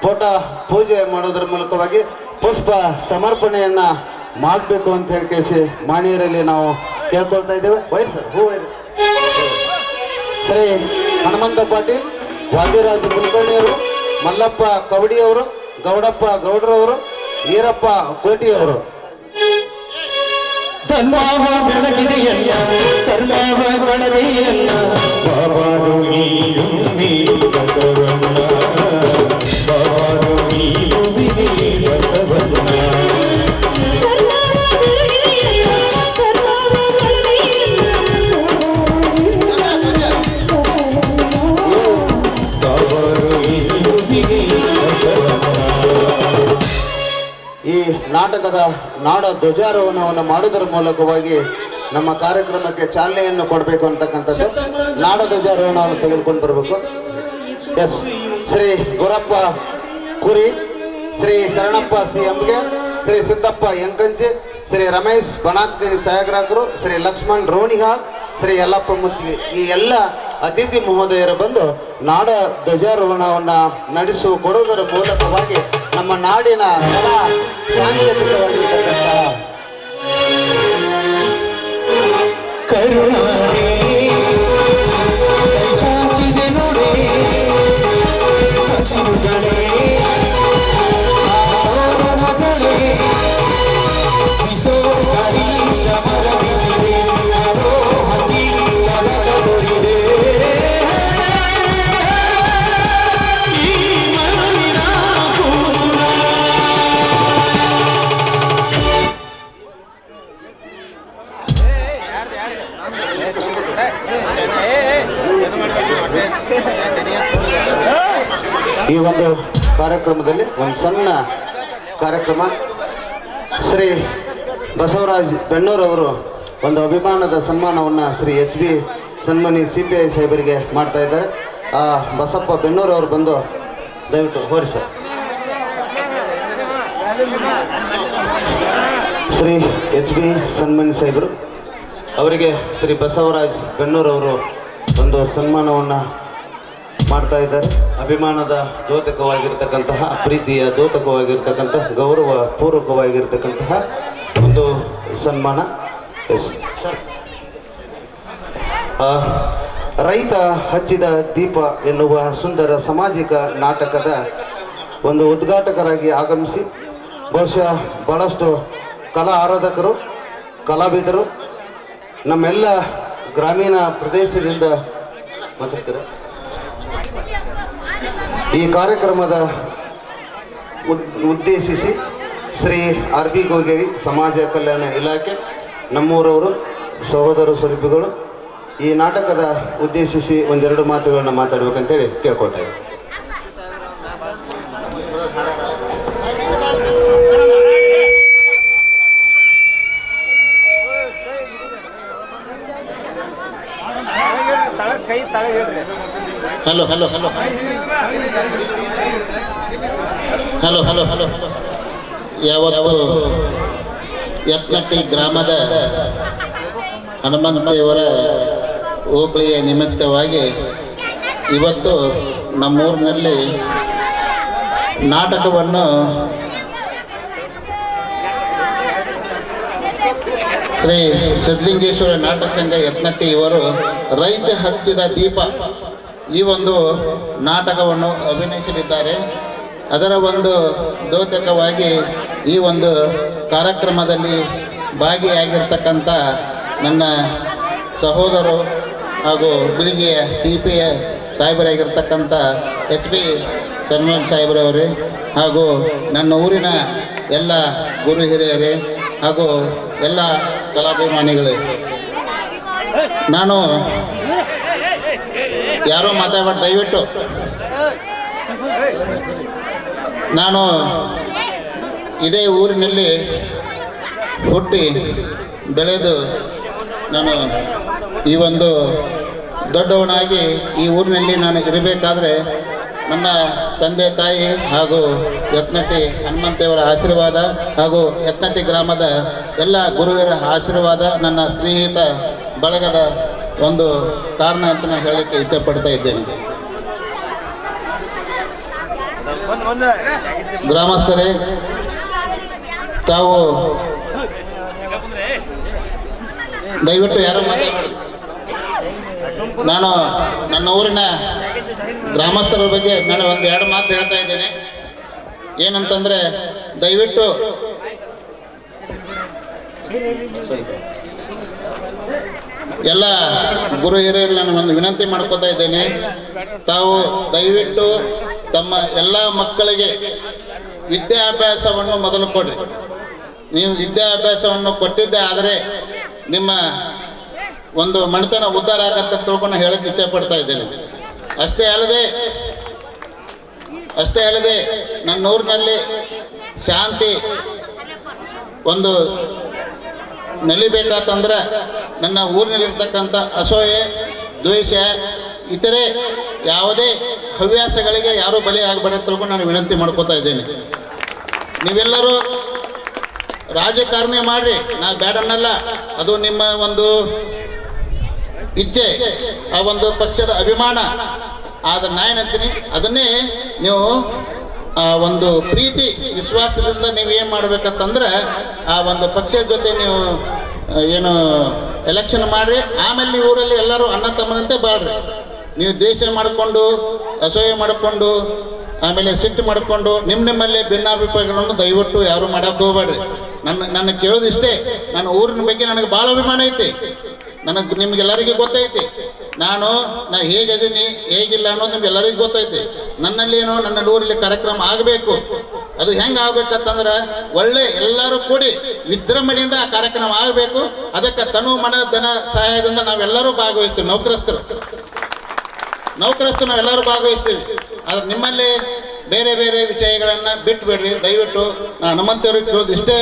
ಫೋಟೋ ಪೂಜೆ ಮಾಡೋದ್ರ ಮೂಲಕವಾಗಿ ಪುಷ್ಪ ಸಮರ್ಪಣೆಯನ್ನ ಮಾಡಬೇಕು ಅಂತ ಹೇಳಿ ಕೇಸಿ ಮಾನ್ಯರಲ್ಲಿ ನಾವು ಕೇಳ್ಕೊಳ್ತಾ ಇದ್ದೇವೆ. ವೈರ್ ಸರ್ ಹೂ ವೈರ್. ಶ್ರೀ ಹನುಮಂತ ಪಾಟೀಲ್, ವಾದಿರಾಜ್ ಕುಲಕರ್ಣಿಯವರು, ಮಲ್ಲಪ್ಪ ಕವಡಿಯವರು, ಗೌಡಪ್ಪ ಗೌಡ್ರವರು, ಈರಪ್ಪ ಕೋಟಿಯವರು. ಧರ್ಮವ ಬೆಳಗಿದೆಯಲ್ಲ, ಕರ್ಮವ ಕಳವೆಯಲ್ಲ, ಬಾಬಾರು ನೀಯುಂಬಿ ಬಸವಣ್ಣ, ಬಾಬಾರು ನೀಯುಂಬಿ ಬಸವಣ್ಣ. ಈ ನಾಟಕದ ನಾಡ ಧ್ವಜಾರೋಹಣವನ್ನು ಮಾಡುವುದರ ಮೂಲಕವಾಗಿ ನಮ್ಮ ಕಾರ್ಯಕ್ರಮಕ್ಕೆ ಚಾಲನೆಯನ್ನು ಕೊಡಬೇಕು ಅಂತಕ್ಕಂಥದ್ದು. ನಾಡ ಧ್ವಜಾರೋಹಣವನ್ನು ತೆಗೆದುಕೊಂಡು ಬರಬೇಕು. ಎಸ್, ಶ್ರೀ ಗುರಪ್ಪ ಕುರಿ, ಶ್ರೀ ಶರಣಪ್ಪ C ಅಂಬಿಗೇರ್, ಶ್ರೀ ಸಿದ್ದಪ್ಪ ಯಂಕಂಚಿ, ಶ್ರೀ ರಮೇಶ್ ಬನಾಕ್ತಿನಿ ಛಾಯಾಗ್ರಾಹಕರು, ಶ್ರೀ ಲಕ್ಷ್ಮಣ್ ರೋಣಿಹಾಳ್, ಶ್ರೀ ಯಲ್ಲಪ್ಪ ಮುತ್ತಿಗೆ ಈ ಎಲ್ಲ ಅತಿಥಿ ಮಹೋದಯರು ಬಂದು ನಾಡ ಧ್ವಜಾರೋಹಣವನ್ನು ನಡೆಸುವ ಕೊಡುವುದರ ಮೂಲಕವಾಗಿ ನಮ್ಮ ನಾಡಿನ ಕಲಾ ಸಾಂಕೇತಿಕವಾಗಿರ್ತಕ್ಕಂಥ ಕರುಣಾರೇ ಚಾಚಿದೆ ನೋಡೇ ಹಸಿರುಗಳೇ ಮಗಳೇ ಬಿಸೋ ಗಾಳಿ ಚಮರ ಬಿಸಿದೆ ಹಸಿ ಚಲಕದೊಡಿದೆ ಈ ಮನವಿನ ಕೂಸುನ. ಈ ಒಂದು ಕಾರ್ಯಕ್ರಮದಲ್ಲಿ ಒಂದು ಸಣ್ಣ ಕಾರ್ಯಕ್ರಮ. ಶ್ರೀ ಬಸವರಾಜ್ ಬೆಣ್ಣೂರವರು ಒಂದು ಅಭಿಮಾನದ ಸನ್ಮಾನವನ್ನು ಶ್ರೀ HB ಸನ್ಮಾನಿ CPI ಸಾಹೇಬರಿಗೆ ಮಾಡ್ತಾ ಇದ್ದಾರೆ. ಬಸಪ್ಪ ಬೆಣ್ಣೂರವರು ಬಂದು ದಯವಿಟ್ಟು ಹೋರಿ ಸರ್. ಶ್ರೀ HB ಸನ್ಮಾನಿ ಸಾಹೇಬರು ಅವರಿಗೆ ಶ್ರೀ ಬಸವರಾಜ್ ಬೆಣ್ಣೂರವರು ಒಂದು ಸನ್ಮಾನವನ್ನು ಮಾಡ್ತಾ ಇದ್ದಾರೆ. ಅಭಿಮಾನದ ದ್ಯೋತಕವಾಗಿರ್ತಕ್ಕಂತಹ, ಪ್ರೀತಿಯ ದ್ಯೋತಕವಾಗಿರ್ತಕ್ಕಂತಹ, ಗೌರವ ಪೂರ್ವಕವಾಗಿರ್ತಕ್ಕಂತಹ ಒಂದು ಸನ್ಮಾನ. Yes sir. ರೈತ ಹಚ್ಚಿದ ದೀಪ ಎನ್ನುವ ಸುಂದರ ಸಾಮಾಜಿಕ ನಾಟಕದ ಒಂದು ಉದ್ಘಾಟಕರಾಗಿ ಆಗಮಿಸಿ ಬಹುಶಃ ಬಹಳಷ್ಟು ಕಲಾ ಆರಾಧಕರು, ಕಲಾವಿದರು, ನಮ್ಮೆಲ್ಲ ಗ್ರಾಮೀಣ ಪ್ರದೇಶದಿಂದ ಮಾತಾಡ್ತಾರೆ. ಈ ಕಾರ್ಯಕ್ರಮದ ಉದ್ದೇಶಿಸಿ ಶ್ರೀ ಆರ್ ಬಿ ಗೋಗೇರಿ ಸಮಾಜ ಕಲ್ಯಾಣ ಇಲಾಖೆ ನಮ್ಮೂರವರು ಸಹೋದರ ಸ್ವರೂಪಿಗಳು ಈ ನಾಟಕದ ಉದ್ದೇಶಿಸಿ ಒಂದೆರಡು ಮಾತುಗಳನ್ನ ಮಾತಾಡ್ಬೇಕಂತೇಳಿ ಕೇಳ್ಕೊಳ್ತಾ ಇದ್ದೀನಿ. Hello hello hello hello hello hello ಯಾವತ್ತು ಯತ್ನಟ್ಟಿ ಗ್ರಾಮದ ಹನುಮಂತೇವರ ಹೋಬಳಿಯ ನಿಮಿತ್ತವಾಗಿ ಇವತ್ತು ನಮ್ಮೂರಿನಲ್ಲಿ ನಾಟಕವನ್ನು ಶ್ರೀ ಸಿದ್ಧಲಿಂಗೇಶ್ವರ ನಾಟಕ ಸಂಘ ಯತ್ನಟ್ಟಿ ಇವರು ರೈತ ಹಚ್ಚಿದ ದೀಪ ಈ ಒಂದು ನಾಟಕವನ್ನು ಅಭಿನಯಿಸಲಿದ್ದಾರೆ. ಅದರ ಒಂದು ದ್ಯೋತಕವಾಗಿ ಈ ಒಂದು ಕಾರ್ಯಕ್ರಮದಲ್ಲಿ ಭಾಗಿಯಾಗಿರ್ತಕ್ಕಂಥ ನನ್ನ ಸಹೋದರರು ಹಾಗೂ ಬಿಳಿಗಿಯ CPI ಸಾಹೇಬರಾಗಿರ್ತಕ್ಕಂಥ HP ಸನ್ಮಾನ್ ಸಾಹೇಬ್ರವರೇ ಹಾಗೂ ನನ್ನ ಊರಿನ ಎಲ್ಲ ಗುರು ಹಿರಿಯರೇ ಹಾಗೂ ಎಲ್ಲ ಕಲಾಭಿಮಾನಿಗಳೇ, ನಾನು ಯಾರೋ ಮಾತಾಡ್ಬಾರ್ದು ದಯವಿಟ್ಟು. ನಾನು ಇದೇ ಊರಿನಲ್ಲಿ ಹುಟ್ಟಿ ಬೆಳೆದು ನಾನು ಈ ಒಂದು ದೊಡ್ಡವನಾಗಿ ಈ ಊರಿನಲ್ಲಿ ನಾನು ಇರಬೇಕಾದ್ರೆ ನನ್ನ ತಂದೆ ತಾಯಿ ಹಾಗೂ ಯತ್ನಟ್ಟಿ ಹನುಮಂತೇವರ ಆಶೀರ್ವಾದ ಹಾಗೂ ಯತ್ನಟ್ಟಿ ಗ್ರಾಮದ ಎಲ್ಲ ಗುರುವಿನ ಆಶೀರ್ವಾದ ನನ್ನ ಸ್ನೇಹಿತ ಬಳಗದ ಒಂದು ಕಾರಣ ಅಂತ ನಾನು ಹೇಳಲಿಕ್ಕೆ ಇಷ್ಟಪಡ್ತಾ ಇದ್ದೇನೆ. ಗ್ರಾಮಸ್ಥರೇ, ತಾವು ದಯವಿಟ್ಟು ಯಾರು ಮಾತಾಡೋದು. ನಾನು ನನ್ನ ಊರಿನ ಗ್ರಾಮಸ್ಥರ ಬಗ್ಗೆ ನಾನು ಎರಡು ಮಾತು ಹೇಳ್ತಾ ಇದ್ದೇನೆ. ಏನಂತಂದರೆ, ದಯವಿಟ್ಟು ಎಲ್ಲ ಗುರು ಹಿರಿಯರು ನಾನು ಒಂದು ವಿನಂತಿ ಮಾಡ್ಕೋತಾ ಇದ್ದೇನೆ. ತಾವು ದಯವಿಟ್ಟು ತಮ್ಮ ಎಲ್ಲ ಮಕ್ಕಳಿಗೆ ವಿದ್ಯಾಭ್ಯಾಸವನ್ನು ಮೊದಲು ಕೊಡ್ರಿ. ನೀವು ವಿದ್ಯಾಭ್ಯಾಸವನ್ನು ಕೊಟ್ಟಿದ್ದೆ ಆದರೆ ನಿಮ್ಮ ಒಂದು ಮನೆತನ ಉದ್ಧಾರ ಆಗತ್ತ ತಿಳ್ಕೊಂಡು ಹೇಳಕ್ಕೆ ಇಚ್ಛೆಪಡ್ತಾ ಇದ್ದೇನೆ. ಅಷ್ಟೇ ಅಲ್ಲದೆ ನನ್ನ ಊರಿನಲ್ಲಿ ಶಾಂತಿ ಒಂದು ನೆಲಿಬೇಕಾತಂದ್ರೆ ನನ್ನ ಊರಿನಲ್ಲಿರ್ತಕ್ಕಂಥ ಅಸೂಯೆ, ದ್ವೇಷ, ಇತರೆ ಯಾವುದೇ ಹವ್ಯಾಸಗಳಿಗೆ ಯಾರೂ ಬಲಿ ಆಗಬೇಡ ತಿಳ್ಕೊಂಡು ನಾನು ವಿನಂತಿ ಮಾಡ್ಕೋತಾ ಇದ್ದೇನೆ. ನೀವೆಲ್ಲರೂ ರಾಜಕಾರಣಿ ಮಾಡ್ರಿ, ನಾ ಬೇಡನ್ನಲ್ಲ, ಅದು ನಿಮ್ಮ ಒಂದು ಇಚ್ಛೆ, ಆ ಒಂದು ಪಕ್ಷದ ಅಭಿಮಾನ. ಆದರೆ ನಾ ಏನಂತೀನಿ, ಅದನ್ನೇ ನೀವು ಆ ಒಂದು ಪ್ರೀತಿ ವಿಶ್ವಾಸದಿಂದ ನೀವು ಏನು ಮಾಡ್ಬೇಕಂತಂದ್ರೆ ಆ ಒಂದು ಪಕ್ಷದ ಜೊತೆ ನೀವು ಏನು ಎಲೆಕ್ಷನ್ ಮಾಡಿರಿ. ಆಮೇಲೆ ನೀವು ಊರಲ್ಲಿ ಎಲ್ಲರೂ ಅಣ್ಣ ತಮ್ಮನಂತೆ ಬಾಳ್ರಿ. ನೀವು ದ್ವೇಷ ಮಾಡಿಕೊಂಡು, ಅಸೂಯೆ ಮಾಡಿಕೊಂಡು, ಆಮೇಲೆ ಸಿಟ್ಟು ಮಾಡಿಕೊಂಡು ನಿಮ್ಮಲ್ಲೇ ಭಿನ್ನಾಭಿಪ್ರಾಯಗಳನ್ನು ದಯವಿಟ್ಟು ಯಾರು ಮಾಡೋಕ್ಕೆ ಹೋಗ್ಬೇಡ್ರಿ. ನನ್ನ ಕೇಳೋದಿಷ್ಟೇ, ನನ್ನ ಊರಿನ ಬಗ್ಗೆ ನನಗೆ ಭಾಳ ಅಭಿಮಾನ ಐತಿ. ನಿಮ್ಗೆಲ್ಲರಿಗೂ ಗೊತ್ತೈತಿ ನಾ ಹೇಗಿದ್ದೀನಿ ಹೇಗಿಲ್ಲ ಅನ್ನೋದು ನಿಮ್ಗೆಲ್ಲರಿಗೂ ಗೊತ್ತೈತಿ. ನನ್ನಲ್ಲೇನೋ ನನ್ನ ಊರಲ್ಲಿ ಕಾರ್ಯಕ್ರಮ ಆಗಬೇಕು. ಅದು ಹೆಂಗೆ ಆಗ್ಬೇಕಂತಂದ್ರೆ ಒಳ್ಳೆ ಎಲ್ಲರೂ ಕೂಡಿ ವಿಜೃಂಭಣೆಯಿಂದ ಆ ಕಾರ್ಯಕ್ರಮ ಆಗಬೇಕು. ಅದಕ್ಕೆ ತನು ಮನ ಧನ ಸಹಾಯದಿಂದ ನಾವೆಲ್ಲರೂ ಭಾಗವಹಿಸ್ತೀವಿ. ನೌಕರಸ್ಥರು ನಾವೆಲ್ಲರೂ ಭಾಗವಹಿಸ್ತೀವಿ. ಆದ್ರೆ ನಿಮ್ಮಲ್ಲಿ ಬೇರೆ ಬೇರೆ ವಿಷಯಗಳನ್ನು ಬಿಟ್ಟುಬಿಡ್ರಿ ದಯವಿಟ್ಟು. ಹನುಮಂತೇವ್ರಿಗೆ ಕೇಳೋದು ಇಷ್ಟೇ,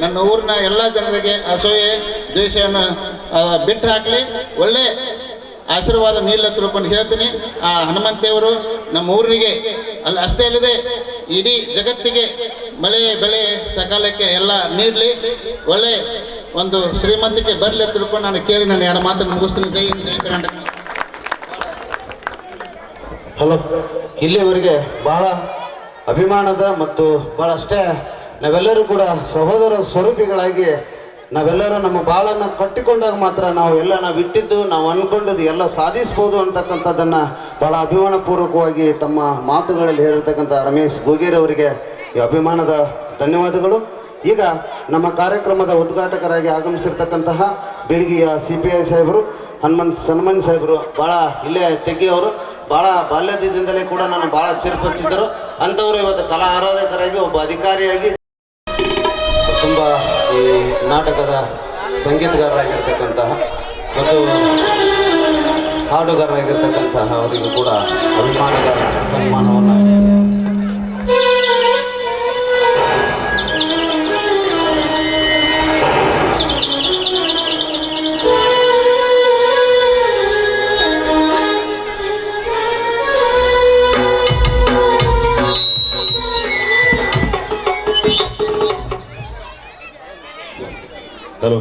ನನ್ನ ಊರಿನ ಎಲ್ಲ ಜನರಿಗೆ ಅಸೂಯೆ ದ್ವೇಷವನ್ನು ಬಿಟ್ಟು ಹಾಕಲಿ, ಒಳ್ಳೆ ಆಶೀರ್ವಾದ ನೀಡಲಿ ತಿಳ್ಕೊಂಡು ಹೇಳ್ತೀನಿ. ಆ ಹನುಮಂತೇವರು ನಮ್ಮ ಊರಿಗೆ ಅಷ್ಟೇ ಅಲ್ಲದೆ ಇಡೀ ಜಗತ್ತಿಗೆ ಮಳೆ ಬೆಳೆ ಸಕಾಲಕ್ಕೆ ಎಲ್ಲ ನೀಡಲಿ, ಒಳ್ಳೆ ಒಂದು ಶ್ರೀಮಂತಿಕೆ ಬರಲಿ ತಿಳ್ಕೊಂಡು ನಾನು ಕೇಳಿ ನಾನು ಎರಡು ಮಾತು ಮುಗಿಸ್ತೀನಿ. ಜೈ ಹಿಂದ್, ಜೈ ಕರ್ನಾಟಕ. ಹಲೋ, ಇಲ್ಲಿವರೆಗೆ ಬಹಳ ಅಭಿಮಾನದ ಮತ್ತು ಬಹಳಷ್ಟೇ ನಾವೆಲ್ಲರೂ ಕೂಡ ಸಹೋದರ ಸ್ವರೂಪಿಗಳಾಗಿ ನಾವೆಲ್ಲರೂ ನಮ್ಮ ಬಾಳನ್ನು ಕಟ್ಟಿಕೊಂಡಾಗ ಮಾತ್ರ ನಾವು ಇಟ್ಟಿದ್ದು ನಾವು ಅಂದ್ಕೊಂಡದ್ದು ಎಲ್ಲ ಸಾಧಿಸ್ಬೋದು ಅಂತಕ್ಕಂಥದ್ದನ್ನು ಭಾಳ ಅಭಿಮಾನಪೂರ್ವಕವಾಗಿ ತಮ್ಮ ಮಾತುಗಳಲ್ಲಿ ಹೇಳಿರ್ತಕ್ಕಂಥ ರಮೇಶ್ ಗೋಗೇರಿ ಅವರಿಗೆ ಈ ಅಭಿಮಾನದ ಧನ್ಯವಾದಗಳು. ಈಗ ನಮ್ಮ ಕಾರ್ಯಕ್ರಮದ ಉದ್ಘಾಟಕರಾಗಿ ಆಗಮಿಸಿರ್ತಕ್ಕಂತಹ ಬೀಳಗಿಯ CPI ಸಾಹೇಬರು, ಸನ್ಮಾನ್ ಸಾಹೇಬರು, ಭಾಳ ಇಲ್ಲೇ ತೆಗಿಯವರು, ಭಾಳ ಬಾಲ್ಯದಿಂದಲೇ ಕೂಡ ನಾನು ಭಾಳ ಚಿರುಪಚ್ಚಿದ್ದರು. ಅಂಥವರು ಇವತ್ತು ಕಲಾ ಆರಾಧಕರಾಗಿ ಒಬ್ಬ ಅಧಿಕಾರಿಯಾಗಿ ತುಂಬ ಈ ನಾಟಕದ ಸಂಗೀತಗಾರರಾಗಿರ್ತಕ್ಕಂತಹ ಮತ್ತು ಹಾಡುಗಾರರಾಗಿರ್ತಕ್ಕಂತಹ ಅವರಿಗೂ ಕೂಡ ಅಭಿಮಾನದ ಸನ್ಮಾನವನ್ನು ಹಲೋ.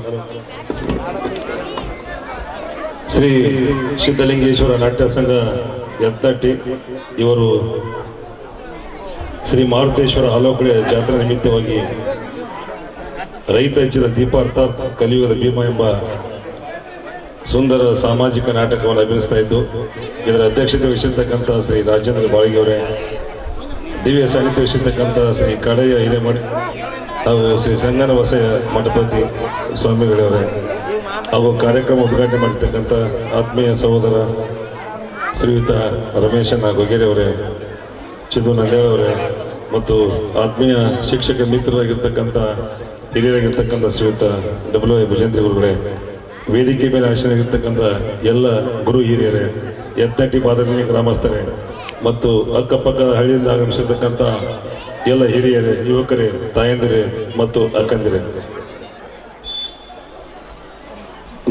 ಶ್ರೀ ಸಿದ್ಧಲಿಂಗೇಶ್ವರ ನಾಟ್ಯ ಸಂಘ ಯತ್ನಟ್ಟಿ ಇವರು ಶ್ರೀ ಮಾರುತೇಶ್ವರ ಆಲೋಕಳೆ ಜಾತ್ರಾ ನಿಮಿತ್ತವಾಗಿ ರೈತ ಹಚ್ಚಿದ ದೀಪ ಅರ್ಥಾತ್ ಕಲಿಯುಗದ ಭೀಮ ಎಂಬ ಸುಂದರ ಸಾಮಾಜಿಕ ನಾಟಕವನ್ನು ಅಭಿನಯಿಸ್ತಾ ಇದ್ದು, ಇದರ ಅಧ್ಯಕ್ಷತೆ ವಹಿಸಿರ್ತಕ್ಕಂಥ ಶ್ರೀ ರಾಜೇಂದ್ರ ಬಾಳಿಗೆ ಅವರೇ, ದಿವ್ಯ ಸಾನ್ನಿಧ್ಯ ವಹಿಸಿರ್ತಕ್ಕಂಥ ಶ್ರೀ ಕಡೆಯ ಹಿರೇಮಠ ಹಾಗೂ ಶ್ರೀ ಸಂಗನ ವಸಯ ಮಠಪತಿ ಸ್ವಾಮಿಗಳವರೇ, ಹಾಗೂ ಕಾರ್ಯಕ್ರಮ ಉದ್ಘಾಟನೆ ಮಾಡಿರ್ತಕ್ಕಂಥ ಆತ್ಮೀಯ ಸಹೋದರ ಶ್ರೀಯುತ ರಮೇಶಣ್ಣ ಗೋಗೇರಿ ಅವರೇ, ಚಿದು ನಂದೇಳವರೇ, ಮತ್ತು ಆತ್ಮೀಯ ಶಿಕ್ಷಕ ಮಿತ್ರರಾಗಿರ್ತಕ್ಕಂಥ ಹಿರಿಯರಾಗಿರ್ತಕ್ಕಂಥ ಶ್ರೀಯುತ WI ಭುಜೇಂದ್ರ ಗುರುಗಳೇ, ವೇದಿಕೆ ಮೇಲೆ ಆಶೀರ್ವದಿರ್ತಕ್ಕಂಥ ಎಲ್ಲ ಗುರು ಹಿರಿಯರೇ, ಯತ್ನಟ್ಟಿ ಬಾದರ್ನಿ ಗ್ರಾಮಸ್ಥರೇ ಮತ್ತು ಅಕ್ಕಪಕ್ಕದ ಹಳ್ಳಿಯಿಂದ ಆಗಮಿಸಿರ್ತಕ್ಕಂಥ ಎಲ್ಲ ಹಿರಿಯರೇ, ಯುವಕರೇ, ತಾಯಂದಿರೇ ಮತ್ತು ಅಕ್ಕಂದಿರೇ,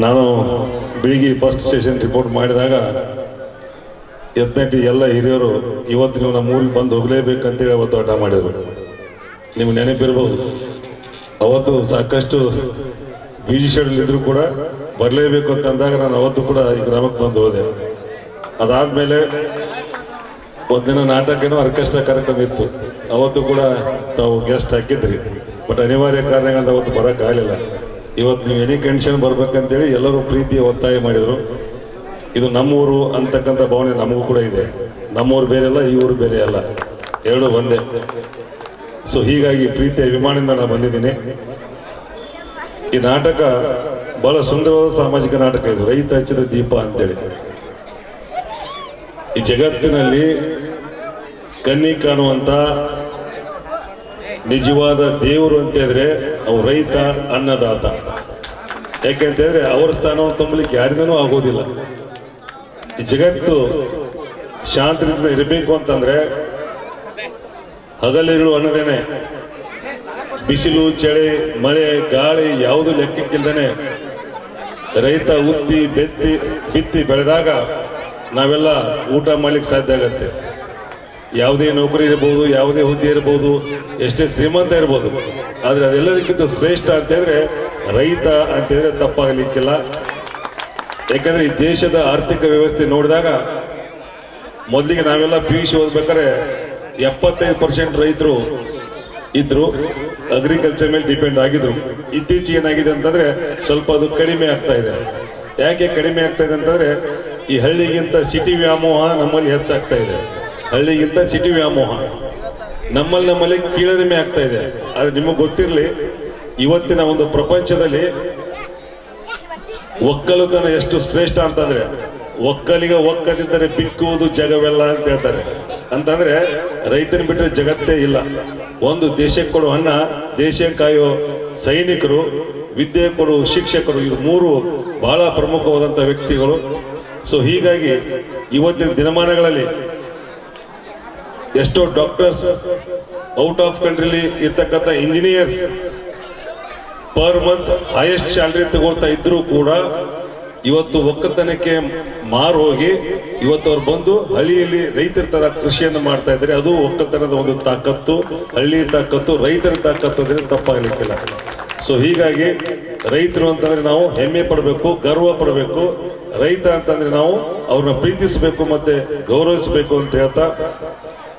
ನಾನು ಬೆಳಿಗ್ಗೆ ಫಸ್ಟ್ ಸ್ಟೇಷನ್ ರಿಪೋರ್ಟ್ ಮಾಡಿದಾಗ ಯತ್ನಟ್ಟಿ ಎಲ್ಲ ಹಿರಿಯರು ಇವತ್ತು ನೀವು ನಮ್ಮ ಊರಿಗೆ ಬಂದು ಹೋಗಲೇಬೇಕಂತೇಳಿ ಅವತ್ತು ಹಠ ಮಾಡಿದರು. ನಿಮ್ಗೆ ನೆನಪಿರ್ಬೋದು, ಅವತ್ತು ಸಾಕಷ್ಟು ಬಿಜಿ ಶೆಡ್ಯೂಲ್ ಇದ್ರೂ ಕೂಡ ಬರಲೇಬೇಕು ಅಂತ ಅಂದಾಗ ನಾನು ಅವತ್ತು ಕೂಡ ಈ ಗ್ರಾಮಕ್ಕೆ ಬಂದು ಹೋದೆ. ಅದಾದಮೇಲೆ ಒಂದಿನ ನಾಟಕನೂ ಆರ್ಕೆಸ್ಟ್ರಾ ಕಾರ್ಯಕ್ರಮ ಇತ್ತು, ಅವತ್ತು ಕೂಡ ತಾವು ಗೆಸ್ಟ್ ಹಾಕಿದ್ರಿ. ಬಟ್ ಅನಿವಾರ್ಯ ಕಾರಣಗಳಿಂದ ಅವತ್ತು ಬರೋಕ್ಕಾಗಲಿಲ್ಲ. ಇವತ್ತು ನೀವು ಎನಿ ಕಂಡೀಷನ್ ಬರ್ಬೇಕಂತೇಳಿ ಎಲ್ಲರೂ ಪ್ರೀತಿಯ ಒತ್ತಾಯ ಮಾಡಿದರು. ಇದು ನಮ್ಮೂರು ಅಂತಕ್ಕಂಥ ಭಾವನೆ ನಮಗೂ ಕೂಡ ಇದೆ. ನಮ್ಮೂರು ಬೇರೆ ಅಲ್ಲ, ಈ ಊರು ಬೇರೆ ಅಲ್ಲ, ಎರಡು ಒಂದೇ. ಸೊ ಹೀಗಾಗಿ ಪ್ರೀತಿಯ ಅಭಿಮಾನದಿಂದ ನಾನು ಬಂದಿದ್ದೀನಿ. ಈ ನಾಟಕ ಬಹಳ ಸುಂದರವಾದ ಸಾಮಾಜಿಕ ನಾಟಕ. ಇದು ರೈತ ಹಚ್ಚಿದ ದೀಪ ಅಂತೇಳಿ. ಈ ಜಗತ್ತಿನಲ್ಲಿ ಕಣ್ಣಿ ಕಾಣುವಂತ ನಿಜವಾದ ದೇವರು ಅಂತ ಹೇಳಿದ್ರೆ ಅವ್ರು ರೈತ, ಅನ್ನದಾತ. ಯಾಕೆಂತ ಹೇಳಿದ್ರೆ ಅವರ ಸ್ಥಾನವನ್ನು ತುಂಬಲಿಕ್ಕೆ ಯಾರಿಂದನೂ ಆಗೋದಿಲ್ಲ. ಈ ಜಗತ್ತು ಶಾಂತಿಯಿಂದ ಇರಬೇಕು ಅಂತಂದ್ರೆ ಹಗಲಿರುಳು ಅನ್ನದೇನೆ, ಬಿಸಿಲು, ಚಳಿ, ಮಳೆ, ಗಾಳಿ ಯಾವುದು ಲೆಕ್ಕಕ್ಕಿಲ್ದೇನೆ ರೈತ ಬಿತ್ತಿ ಬೆಳೆದಾಗ ನಾವೆಲ್ಲ ಊಟ ಮಾಡ್ಲಿಕ್ಕೆ ಸಾಧ್ಯ ಆಗತ್ತೆ. ಯಾವುದೇ ನೌಕರಿ ಇರ್ಬೋದು, ಯಾವುದೇ ಹುದ್ದೆ ಇರ್ಬೋದು, ಎಷ್ಟೇ ಶ್ರೀಮಂತ ಇರ್ಬೋದು, ಆದರೆ ಅದೆಲ್ಲದಕ್ಕಿಂತ ಶ್ರೇಷ್ಠ ಅಂತಂದ್ರೆ ರೈತ ಅಂತಂದ್ರೆ ತಪ್ಪಾಗಲಿಕ್ಕಿಲ್ಲ. ಯಾಕಂದ್ರೆ ಈ ದೇಶದ ಆರ್ಥಿಕ ವ್ಯವಸ್ಥೆ ನೋಡಿದಾಗ ಮೊದಲಿಗೆ ನಾವೆಲ್ಲ PUC ಓದ್ಬೇಕಾದ್ರೆ 75% ರೈತರು ಇದ್ರು, ಅಗ್ರಿಕಲ್ಚರ್ ಮೇಲೆ ಡಿಪೆಂಡ್ ಆಗಿದ್ರು. ಇತ್ತೀಚೆಗೆ ಏನಾಗಿದೆ ಅಂತಂದ್ರೆ ಸ್ವಲ್ಪ ಅದು ಕಡಿಮೆ ಆಗ್ತಾ ಇದೆ. ಯಾಕೆ ಕಡಿಮೆ ಆಗ್ತಾ ಇದೆ ಅಂತಂದ್ರೆ ಈ ಹಳ್ಳಿಗಿಂತ ಸಿಟಿ ವ್ಯಾಮೋಹ ನಮ್ಮಲ್ಲಿ ಹೆಚ್ಚಾಗ್ತಾ ಇದೆ. ಹಳ್ಳಿಗಿಂತ ಸಿಟಿ ವ್ಯಾಮೋಹ ನಮ್ಮಲ್ಲಿ ಕೀಳರಿಮೆ ಆಗ್ತಾ ಇದೆ. ಆದ್ರೆ ನಿಮಗೆ ಗೊತ್ತಿರಲಿ, ಇವತ್ತಿನ ಒಂದು ಪ್ರಪಂಚದಲ್ಲಿ ಒಕ್ಕಲುತನ ಎಷ್ಟು ಶ್ರೇಷ್ಠ ಅಂತಂದ್ರೆ, ಒಕ್ಕಲಿದ್ದರೆ ಬಿಕ್ಕುವುದು ಜಗವೆಲ್ಲ ಅಂತ ಹೇಳ್ತಾರೆ. ಅಂತಂದ್ರೆ ರೈತನ ಬಿಟ್ಟರೆ ಜಗತ್ತೇ ಇಲ್ಲ. ಒಂದು ದೇಶಕ್ಕೆ ಕೊಡುವ ಅನ್ನ, ದೇಶ ಕಾಯೋ ಸೈನಿಕರು, ವಿದ್ಯೆ ಕೊಡುವ ಶಿಕ್ಷಕರು, ಇವು ಮೂರು ಬಹಳ ಪ್ರಮುಖವಾದಂಥ ವ್ಯಕ್ತಿಗಳು. ಸೊ ಹೀಗಾಗಿ ಇವತ್ತಿನ ದಿನಮಾನಗಳಲ್ಲಿ ಎಷ್ಟೋ ಡಾಕ್ಟರ್ಸ್, ಔಟ್ ಆಫ್ ಕಂಟ್ರಿಲಿ ಇರ್ತಕ್ಕಂಥ engineers per month highest salary ತಗೊಳ್ತಾ ಇದ್ರು ಕೂಡ ಇವತ್ತು ಒಕ್ಕತನಕ್ಕೆ ಮಾರು ಹೋಗಿ ಇವತ್ತು ಅವ್ರು ಬಂದು ಹಳ್ಳಿಯಲ್ಲಿ ರೈತರ ತರ ಕೃಷಿಯನ್ನು ಮಾಡ್ತಾ ಇದ್ದಾರೆ. ಅದು ಒಕ್ಕತನದ ಒಂದು ತಾಕತ್ತು, ಹಳ್ಳಿ ತಾಕತ್ತು, ರೈತರ ತಾಕತ್ತು ಅಂದ್ರೆ ತಪ್ಪಾಗಲಿಕ್ಕಿಲ್ಲ. ಸೊ ಹೀಗಾಗಿ ರೈತರು ಅಂತಂದ್ರೆ ನಾವು ಹೆಮ್ಮೆ ಪಡಬೇಕು, ಗರ್ವ ಪಡಬೇಕು. ರೈತ ಅಂತಂದ್ರೆ ನಾವು ಅವ್ರನ್ನ ಪ್ರೀತಿಸಬೇಕು ಮತ್ತೆ ಗೌರವಿಸಬೇಕು ಅಂತ ಹೇಳ್ತಾ,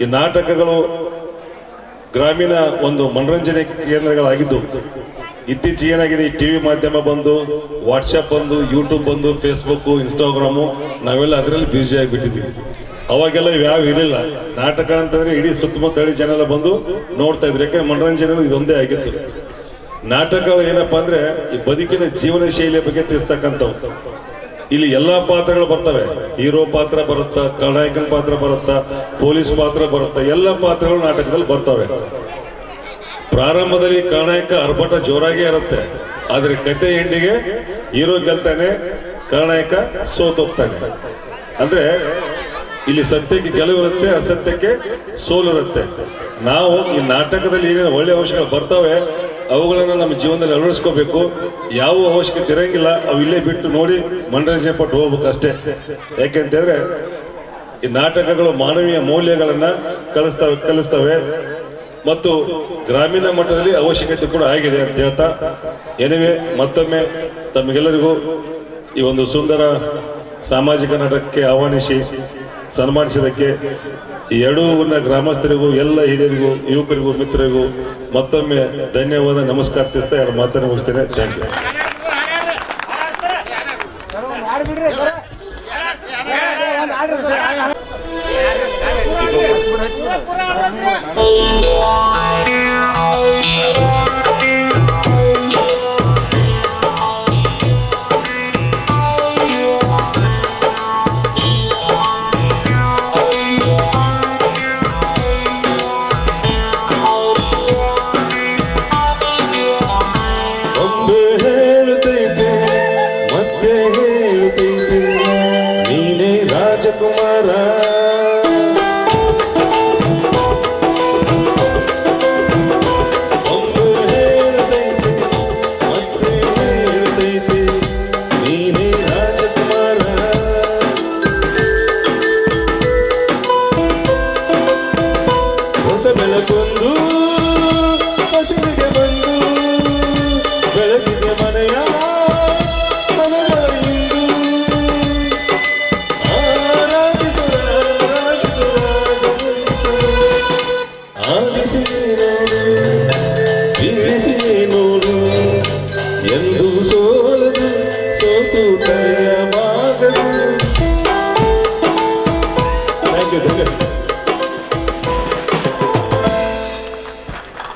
ಈ ನಾಟಕಗಳು ಗ್ರಾಮೀಣ ಒಂದು ಮನರಂಜನೆ ಕೇಂದ್ರಗಳಾಗಿದ್ದು ಇತ್ತೀಚೆಗೆ ಏನಾಗಿದೆ, ಈ ಟಿವಿ ಮಾಧ್ಯಮ ಬಂದು, ವಾಟ್ಸಪ್ ಬಂದು, ಯೂಟ್ಯೂಬ್ ಬಂದು, ಫೇಸ್ಬುಕ್ಕು, ಇನ್ಸ್ಟಾಗ್ರಾಮು, ನಾವೆಲ್ಲ ಅದರಲ್ಲಿ ಬ್ಯುಸಿ ಆಗಿಬಿಟ್ಟಿದ್ವಿ. ಅವಾಗೆಲ್ಲ ಇವ್ಯಾವ ಇರಲಿಲ್ಲ. ನಾಟಕ ಅಂತಂದ್ರೆ ಇಡೀ ಸುತ್ತಮುತ್ತ ಹಳ್ಳಿ ಜನ ಎಲ್ಲ ಬಂದು ನೋಡ್ತಾ ಇದ್ರು. ಯಾಕಂದ್ರೆ ಮನರಂಜನೆ ಇದೊಂದೇ ಆಗಿತ್ತು. ನಾಟಕಗಳು ಏನಪ್ಪಾ ಅಂದ್ರೆ ಈ ಬದುಕಿನ ಜೀವನ ಶೈಲಿಯ ಬಗ್ಗೆ ತಿಳಿಸ್ತಕ್ಕಂಥವು. ಇಲ್ಲಿ ಎಲ್ಲಾ ಪಾತ್ರಗಳು ಬರ್ತವೆ. ಹೀರೋ ಪಾತ್ರ ಬರುತ್ತಾ, ಖಳನಾಯಕನ ಪಾತ್ರ ಬರುತ್ತಾ, ಪೊಲೀಸ್ ಪಾತ್ರ ಬರುತ್ತಾ, ಎಲ್ಲ ಪಾತ್ರಗಳು ನಾಟಕದಲ್ಲಿ ಬರ್ತವೆ. ಪ್ರಾರಂಭದಲ್ಲಿ ಖಳನಾಯಕ ಅರ್ಭಟ ಜೋರಾಗೇ ಇರುತ್ತೆ, ಆದ್ರೆ ಕತೆ ಎಂಡಿಗೆ ಹೀರೋ ಗೆಲ್ತಾನೆ, ಖಳನಾಯಕ ಸೋತೋಗ್ತಾನೆ. ಅಂದ್ರೆ ಇಲ್ಲಿ ಸತ್ಯಕ್ಕೆ ಗೆಲುವಿರುತ್ತೆ, ಅಸತ್ಯಕ್ಕೆ ಸೋಲಿರುತ್ತೆ. ನಾವು ಈ ನಾಟಕದಲ್ಲಿ ಏನೇನು ಒಳ್ಳೆ ಅಂಶಗಳು ಬರ್ತವೆ ಅವುಗಳನ್ನು ನಮ್ಮ ಜೀವನದಲ್ಲಿ ಅಳವಡಿಸ್ಕೋಬೇಕು. ಯಾವ ಅವಶ್ಯಕತೆ ಇರಂಗಿಲ್ಲ, ಅವು ಇಲ್ಲೇ ಬಿಟ್ಟು ನೋಡಿ ಮನರಂಜನೆ ಪಟ್ಟು ಹೋಗ್ಬೇಕು ಅಷ್ಟೇ. ಯಾಕೆಂತಂದ್ರೆ ಈ ನಾಟಕಗಳು ಮಾನವೀಯ ಮೌಲ್ಯಗಳನ್ನ ಕಲಿಸ್ತವೆ ಮತ್ತು ಗ್ರಾಮೀಣ ಮಟ್ಟದಲ್ಲಿ ಅವಶ್ಯಕತೆ ಕೂಡ ಆಗಿದೆ ಅಂತ ಹೇಳ್ತಾ, ಏನಿವೆ ಮತ್ತೊಮ್ಮೆ ತಮಗೆಲ್ಲರಿಗೂ ಈ ಒಂದು ಸುಂದರ ಸಾಮಾಜಿಕ ನಾಟಕಕ್ಕೆ ಆಹ್ವಾನಿಸಿ ಸನ್ಮಾನಿಸಿದ್ದಕ್ಕೆ ಈ ಎರಡೂ ಊರಿನ ಗ್ರಾಮಸ್ಥರಿಗೂ, ಎಲ್ಲ ಹಿರಿಯರಿಗೂ, ಯುವಕರಿಗೂ, ಮಿತ್ರರಿಗೂ ಮತ್ತೊಮ್ಮೆ ಧನ್ಯವಾದ, ನಮಸ್ಕಾರ ತಿಳಿಸ್ತಾ ಎರಡು ಮಾತನ್ನು ಮುಗಿಸ್ತೇನೆ. Thank you.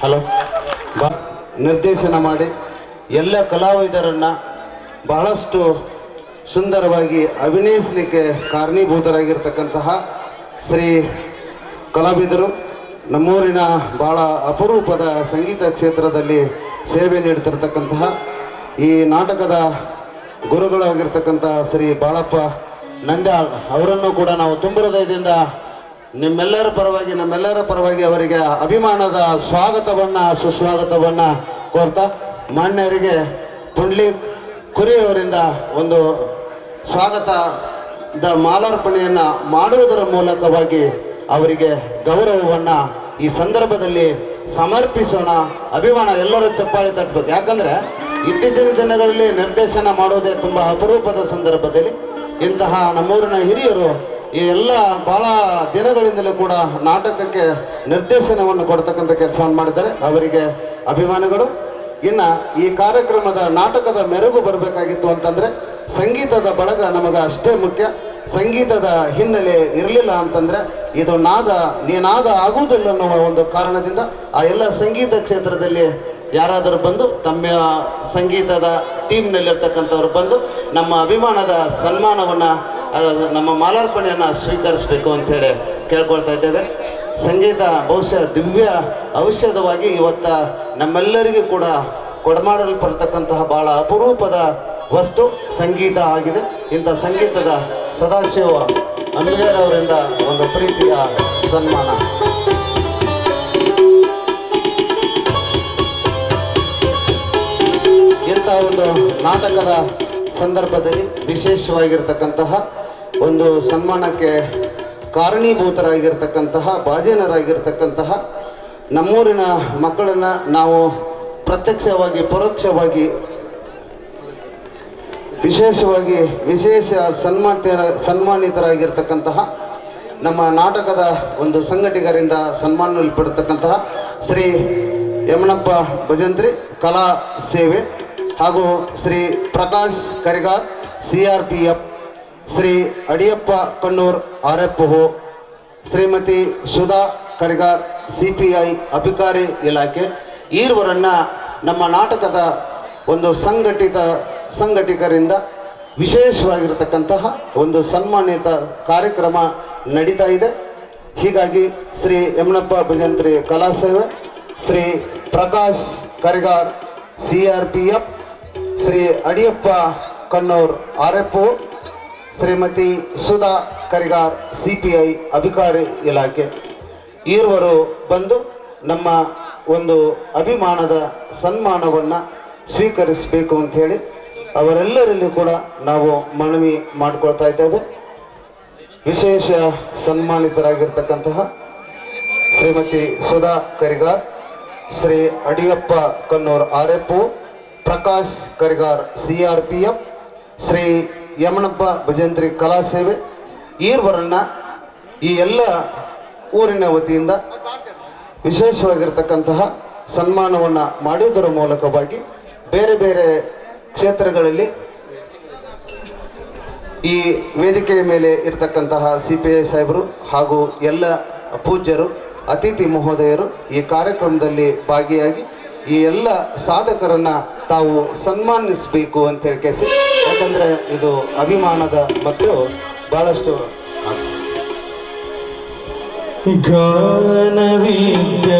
ಹಲೋ, ನಿರ್ದೇಶನ ಮಾಡಿ ಎಲ್ಲ ಕಲಾವಿದರನ್ನ ಬಹಳಷ್ಟು ಸುಂದರವಾಗಿ ಅಭಿನಯಿಸಲಿಕ್ಕೆ ಕಾರಣೀಭೂತರಾಗಿರ್ತಕ್ಕಂತಹ ಶ್ರೀ ಕಲಾವಿದರು, ನಮ್ಮೂರಿನ ಬಹಳ ಅಪರೂಪದ ಸಂಗೀತ ಕ್ಷೇತ್ರದಲ್ಲಿ ಸೇವೆ ನೀಡ್ತಿರ್ತಕ್ಕಂತಹ ಈ ನಾಟಕದ ಗುರುಗಳಾಗಿರ್ತಕ್ಕಂತಹ ಶ್ರೀ ಬಾಳಪ್ಪ ನಂದ್ಯಾಳ್ ಅವರನ್ನು ಕೂಡ ನಾವು ತುಂಬ ಹೃದಯದಿಂದ ನಮ್ಮೆಲ್ಲರ ಪರವಾಗಿ ಅವರಿಗೆ ಅಭಿಮಾನದ ಸ್ವಾಗತವನ್ನ, ಸುಸ್ವಾಗತವನ್ನ ಕೋರ್ತಾ, ಮಾನ್ಯರಿಗೆ ಪುಂಡ್ಲಿಕ್ ಕುರಿಯವರಿಂದ ಒಂದು ಸ್ವಾಗತದ ಮಾಲಾರ್ಪಣೆಯನ್ನ ಮಾಡುವುದರ ಮೂಲಕವಾಗಿ ಅವರಿಗೆ ಗೌರವವನ್ನ ಈ ಸಂದರ್ಭದಲ್ಲಿ ಸಮರ್ಪಿಸೋಣ. ಅಭಿಮಾನ ಎಲ್ಲರೂ ಚಪ್ಪಾಳೆ ತಟ್ಟಬೇಕು. ಯಾಕಂದ್ರೆ ಇತ್ತೀಚಿನ ದಿನಗಳಲ್ಲಿ ನಿರ್ದೇಶನ ಮಾಡೋದೇ ತುಂಬ ಅಪರೂಪದ ಸಂದರ್ಭದಲ್ಲಿ ಇಂತಹ ನಮ್ಮೂರಿನ ಹಿರಿಯರು ಈ ಎಲ್ಲ ಬಹಳ ದಿನಗಳಿಂದಲೂ ಕೂಡ ನಾಟಕಕ್ಕೆ ನಿರ್ದೇಶನವನ್ನು ಕೊಡ್ತಕ್ಕಂಥ ಕೆಲಸವನ್ನು ಮಾಡಿದ್ದಾರೆ. ಅವರಿಗೆ ಅಭಿಮಾನಿಗಳು. ಇನ್ನು ಈ ಕಾರ್ಯಕ್ರಮದ ನಾಟಕದ ಮೆರುಗು ಬರಬೇಕಾಗಿತ್ತು ಅಂತಂದರೆ ಸಂಗೀತದ ಬಳಗ ನಮಗೆ ಅಷ್ಟೇ ಮುಖ್ಯ. ಸಂಗೀತದ ಹಿನ್ನೆಲೆ ಇರಲಿಲ್ಲ ಅಂತಂದರೆ ಇದು ನೀನಾದ ಆಗುವುದಿಲ್ಲ ಅನ್ನುವ ಒಂದು ಕಾರಣದಿಂದ ಆ ಎಲ್ಲ ಸಂಗೀತ ಕ್ಷೇತ್ರದಲ್ಲಿ ಯಾರಾದರೂ ಬಂದು ತಮ್ಮ ಸಂಗೀತದ ಟೀಮ್ನಲ್ಲಿರ್ತಕ್ಕಂಥವ್ರು ಬಂದು ನಮ್ಮ ಅಭಿಮಾನದ ಸನ್ಮಾನವನ್ನು, ನಮ್ಮ ಮಾಲಾರ್ಪಣೆಯನ್ನು ಸ್ವೀಕರಿಸಬೇಕು ಅಂಥೇಳಿ ಕೇಳ್ಕೊಳ್ತಾ ಇದ್ದೇವೆ. ಸಂಗೀತ ಬಹುಶಃ ದಿವ್ಯ ಔಷಧವಾಗಿ ಇವತ್ತ ನಮ್ಮೆಲ್ಲರಿಗೂ ಕೂಡ ಕೊಡಮಾಡಲ್ಪಡ್ತಕ್ಕಂತಹ ಬಹಳ ಅಪರೂಪದ ವಸ್ತು ಸಂಗೀತ ಆಗಿದೆ. ಇಂಥ ಸಂಗೀತದ ಸದಾಶಿವ ಅಂಬೇರ್ ಅವರಿಂದ ಒಂದು ಪ್ರೀತಿಯ ಸನ್ಮಾನ. ಇಂಥ ಒಂದು ನಾಟಕದ ಸಂದರ್ಭದಲ್ಲಿ ವಿಶೇಷವಾಗಿರ್ತಕ್ಕಂತಹ ಒಂದು ಸನ್ಮಾನಕ್ಕೆ ಕಾರಣೀಭೂತರಾಗಿರ್ತಕ್ಕಂತಹ ಬಾಜೇನರಾಗಿರ್ತಕ್ಕಂತಹ ನಮ್ಮೂರಿನ ಮಕ್ಕಳನ್ನು ನಾವು ಪ್ರತ್ಯಕ್ಷವಾಗಿ ಪರೋಕ್ಷವಾಗಿ ವಿಶೇಷ ಸನ್ಮಾನಿತರಾಗಿರ್ತಕ್ಕಂತಹ ನಮ್ಮ ನಾಟಕದ ಒಂದು ಸಂಘಟಕರಿಂದ ಸನ್ಮಾನಲ್ಪಡ್ತಕ್ಕಂತಹ ಶ್ರೀ ಯಮನಪ್ಪ ಭಜಂತ್ರಿ ಕಲಾ ಸೇವೆ ಹಾಗೂ Shri Prakash Karigar CRPF, Shri Adiyappa Kannur RFO, Shrimati Sudha Karigar CPI ಅಧಿಕಾರಿ ಇಲಾಖೆ ಈರುವರನ್ನು ನಮ್ಮ ನಾಟಕದ ಒಂದು ಸಂಘಟಕರಿಂದ ವಿಶೇಷವಾಗಿರತಕ್ಕಂತಹ ಒಂದು ಸನ್ಮಾನಿತ ಕಾರ್ಯಕ್ರಮ ನಡೀತಾ ಇದೆ. ಹೀಗಾಗಿ ಶ್ರೀ ಯಮನಪ್ಪ ಭಜಂತ್ರಿ ಕಲಾ ಸೇವೆ, Shri Prakash Karigar CRPF, Shri Adiyappa Kannur RFO, Shrimati Sudha Karigar CPI ಅಧಿಕಾರಿ ಇಲಾಖೆ ಈರುವರು ಬಂದು ನಮ್ಮ ಒಂದು ಅಭಿಮಾನದ ಸನ್ಮಾನವನ್ನು ಸ್ವೀಕರಿಸಬೇಕು ಅಂತ ಹೇಳಿ ಅವರೆಲ್ಲರಲ್ಲಿ ಕೂಡ ನಾವು ಮನವಿ ಮಾಡಿಕೊಳ್ತಾ ಇದ್ದೇವೆ. ವಿಶೇಷ ಸನ್ಮಾನಿತರಾಗಿರ್ತಕ್ಕಂತಹ ಶ್ರೀಮತಿ ಸುಧಾ ಕರಿಗಾರ್, ಶ್ರೀ ಅಡಿಯಪ್ಪ ಕಣ್ಣೂರ್ RFO, ಪ್ರಕಾಶ್ ಕರಿಗಾರ್ CRPF, ಶ್ರೀ ಯಮನಪ್ಪ ಭಜಂತ್ರಿ ಕಲಾ ಸೇವೆ ಈರುವರನ್ನು ಈ ಎಲ್ಲ ಊರಿನ ವತಿಯಿಂದ ವಿಶೇಷವಾಗಿರ್ತಕ್ಕಂತಹ ಸನ್ಮಾನವನ್ನು ಮಾಡುವುದರ ಮೂಲಕವಾಗಿ ಬೇರೆ ಬೇರೆ ಕ್ಷೇತ್ರಗಳಲ್ಲಿ ಈ ವೇದಿಕೆಯ ಮೇಲೆ ಇರತಕ್ಕಂತಹ CPI ಸಾಹೇಬರು ಹಾಗೂ ಎಲ್ಲ ಪೂಜ್ಯರು, ಅತಿಥಿ ಮಹೋದಯರು ಈ ಕಾರ್ಯಕ್ರಮದಲ್ಲಿ ಭಾಗಿಯಾಗಿ ಈ ಎಲ್ಲ ಸಾಧಕರನ್ನು ತಾವು ಸನ್ಮಾನಿಸಬೇಕು ಅಂತ ಹೇಳಿ ಕೇಳಿಸಿ, ಯಾಕಂದರೆ ಇದು ಅಭಿಮಾನದ ಮತ್ತು ಭಾಳಷ್ಟು ಗಾನವಿದ್ಯ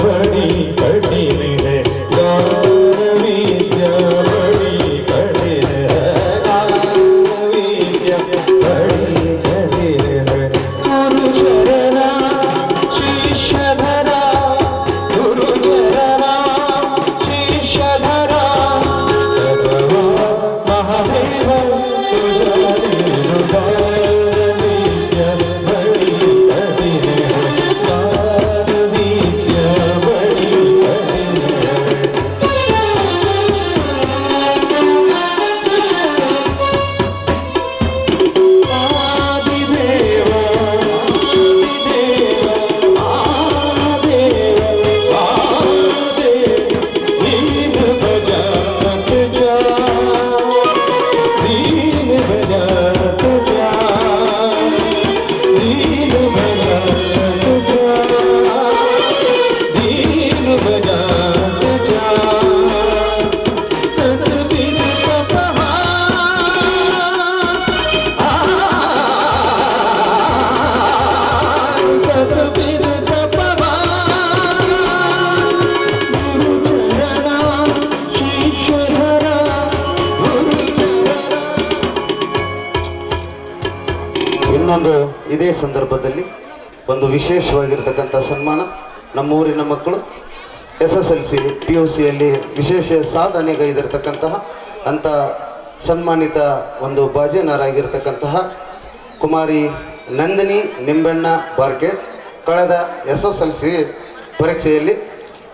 ಬಡಿ ಕಡಿಮೆ ಗಾನವಿದ್ಯ ಬಡಿ ಕಡಿಮೆ ಗಾನವಿದ್ಯ ಬಡಿ ಕಡಿಮೆ ಗುರುಚರಣ ಶಿಷ್ಯಧರ ಗುರುಚರಣ ಶಿಷ್ಯಧರ ಮಹಾದೇವ ತುಜಾರೇನು ಗಾನವಿದ್ಯ ಬಡಿ ಕಡಿಮೆ ಗಾನವಿದ್ಯ ಬಡಿ ಕಡಿಮೆ ಆದಿದೇವ ಆದಿದೇವ ಆದಿದೇವ ದೀನ ಭಜತ್ ಜಾ ದೀನ ಭಜತ್ ಜಾ ದೀನ ಭಜತ್ ಜಾ ದೀನ ಭಜತ್ ಜಾ ತದ್ಬಿದ ತಪಃ ತದ್ಬಿದ ತಪಃ ಗುರುಚರಣ ಶಿಷ್ಯಧರ ಗುರುಚರಣ. ಇನ್ನೊಂದು ಇದೇ ಸಂದರ್ಭದಲ್ಲಿ ಒಂದು ವಿಶೇಷವಾಗಿರ್ತಕ್ಕಂಥ ಸನ್ಮಾನ. ನಮ್ಮೂರಿನ ಮಕ್ಕಳು SSLC PUCಯಲ್ಲಿ ವಿಶೇಷ ಸಾಧನೆಗೈದಿರ್ತಕ್ಕಂತಹ ಅಂಥ ಸನ್ಮಾನಿತ ಒಂದು ಭಾಜನರಾಗಿರ್ತಕ್ಕಂತಹ ಕುಮಾರಿ ನಂದಿನಿ ನಿಂಬಣ್ಣ ಬಾರ್ಕೇಟ್ ಕಳೆದ SSLC ಪರೀಕ್ಷೆಯಲ್ಲಿ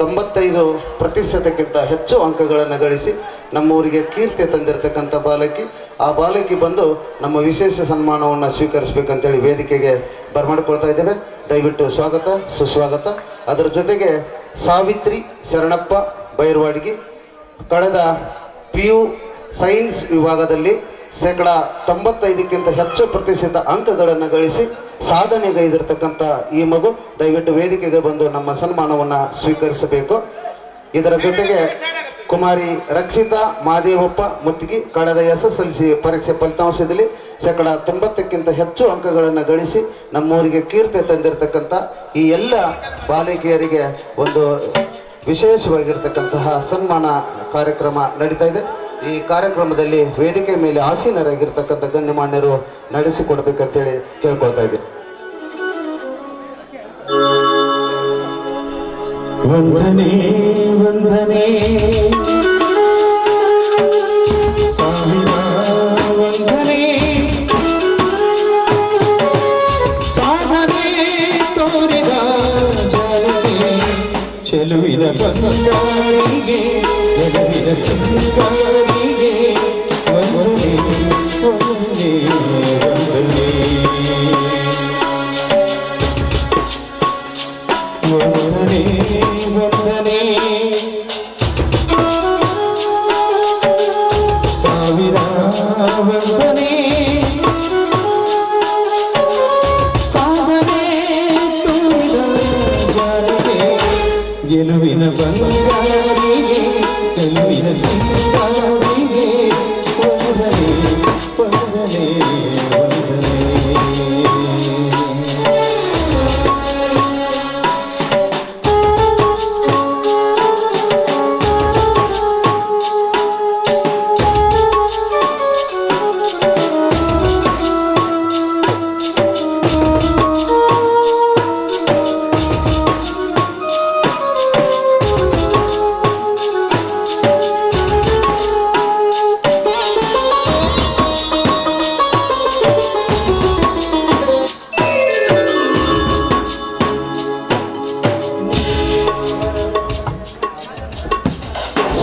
95% ಹೆಚ್ಚು ಅಂಕಗಳನ್ನು ಗಳಿಸಿ ನಮ್ಮೂರಿಗೆ ಕೀರ್ತಿ ತಂದಿರತಕ್ಕಂಥ ಬಾಲಕಿ. ಆ ಬಾಲಕಿ ಬಂದು ನಮ್ಮ ವಿಶೇಷ ಸನ್ಮಾನವನ್ನು ಸ್ವೀಕರಿಸಬೇಕಂತೇಳಿ ವೇದಿಕೆಗೆ ಬರಮಾಡಿಕೊಳ್ತಾ ಇದ್ದೇವೆ. ದಯವಿಟ್ಟು ಸ್ವಾಗತ ಸುಸ್ವಾಗತ. ಅದರ ಜೊತೆಗೆ ಸಾವಿತ್ರಿ ಶರಣಪ್ಪ ಬೈರ್ವಾಡ್ಗಿ ಕಳೆದ PU ಸೈನ್ಸ್ ವಿಭಾಗದಲ್ಲಿ 95% ಹೆಚ್ಚು ಪ್ರತಿಶತ ಅಂಕಗಳನ್ನು ಗಳಿಸಿ ಸಾಧನೆಗೈದಿರ್ತಕ್ಕಂಥ ಈ ಮಗು ದಯವಿಟ್ಟು ವೇದಿಕೆಗೆ ಬಂದು ನಮ್ಮ ಸನ್ಮಾನವನ್ನು ಸ್ವೀಕರಿಸಬೇಕು. ಇದರ ಜೊತೆಗೆ ಕುಮಾರಿ ರಕ್ಷಿತಾ ಮಾದೇವಪ್ಪ ಮುತ್ತಿಗೆ ಕಳೆದ SSLC ಪರೀಕ್ಷೆ ಫಲಿತಾಂಶದಲ್ಲಿ 90% ಹೆಚ್ಚು ಅಂಕಗಳನ್ನು ಗಳಿಸಿ ನಮ್ಮೂರಿಗೆ ಕೀರ್ತಿ ತಂದಿರತಕ್ಕಂಥ ಈ ಎಲ್ಲ ಬಾಲಕಿಯರಿಗೆ ಒಂದು ವಿಶೇಷವಾಗಿರ್ತಕ್ಕಂತಹ ಸನ್ಮಾನ ಕಾರ್ಯಕ್ರಮ ನಡೀತಾ ಇದೆ. ಈ ಕಾರ್ಯಕ್ರಮದಲ್ಲಿ ವೇದಿಕೆ ಮೇಲೆ ಆಸೀನರಾಗಿರ್ತಕ್ಕಂಥ ಗಣ್ಯಮಾನ್ಯರು ನಡೆಸಿಕೊಡ್ಬೇಕಂತೇಳಿ ಕೇಳ್ಕೊಳ್ತಾ ಇದ್ದೀವಿ. ವಂದನೆ ವಂದನೆ ಸಾವಿರ ವಂದನೆ ಸಾಧನೆ ತೋರಿದ ಜನತೆ ಚೆಲುವಿನ ಬಂಗಾರಿಗೆ ಗೆಲುವಿನ ಸಂಗಾರಿಗೆ ವಂದನೆ ವಂದನೆ ವಂದನೆ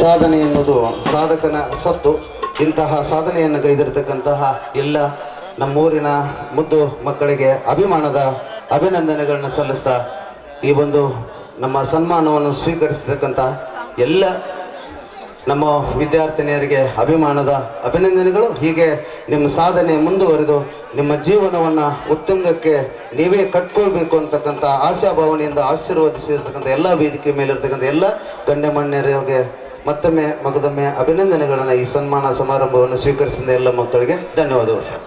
ಸಾಧನೆ ಎನ್ನುವುದು ಸಾಧಕನ ಸತ್ತು. ಇಂತಹ ಸಾಧನೆಯನ್ನು ಗೈದಿರತಕ್ಕಂತಹ ಎಲ್ಲ ನಮ್ಮೂರಿನ ಮುದ್ದು ಮಕ್ಕಳಿಗೆ ಅಭಿಮಾನದ ಅಭಿನಂದನೆಗಳನ್ನು ಸಲ್ಲಿಸ್ತಾ ಈ ಒಂದು ನಮ್ಮ ಸನ್ಮಾನವನ್ನು ಸ್ವೀಕರಿಸತಕ್ಕಂಥ ಎಲ್ಲ ನಮ್ಮ ವಿದ್ಯಾರ್ಥಿನಿಯರಿಗೆ ಅಭಿಮಾನದ ಅಭಿನಂದನೆಗಳು. ಹೀಗೆ ನಿಮ್ಮ ಸಾಧನೆ ಮುಂದುವರೆದು ನಿಮ್ಮ ಜೀವನವನ್ನು ಉತ್ತುಂಗಕ್ಕೆ ನೀವೇ ಕಟ್ಕೊಳ್ಬೇಕು ಅಂತಕ್ಕಂಥ ಆಶಾಭಾವನೆಯಿಂದ ಆಶೀರ್ವದಿಸಿರ್ತಕ್ಕಂಥ ಎಲ್ಲ ವೇದಿಕೆ ಮೇಲಿರ್ತಕ್ಕಂಥ ಎಲ್ಲ ಗಣ್ಯಮಾನ್ಯರಿಗೆ ಮತ್ತೊಮ್ಮೆ ಮಗದೊಮ್ಮೆ ಅಭಿನಂದನೆಗಳನ್ನು ಈ ಸನ್ಮಾನ ಸಮಾರಂಭವನ್ನು ಸ್ವೀಕರಿಸಿದ ಎಲ್ಲ ಮಕ್ಕಳಿಗೆ ಧನ್ಯವಾದಗಳು ಸರ್.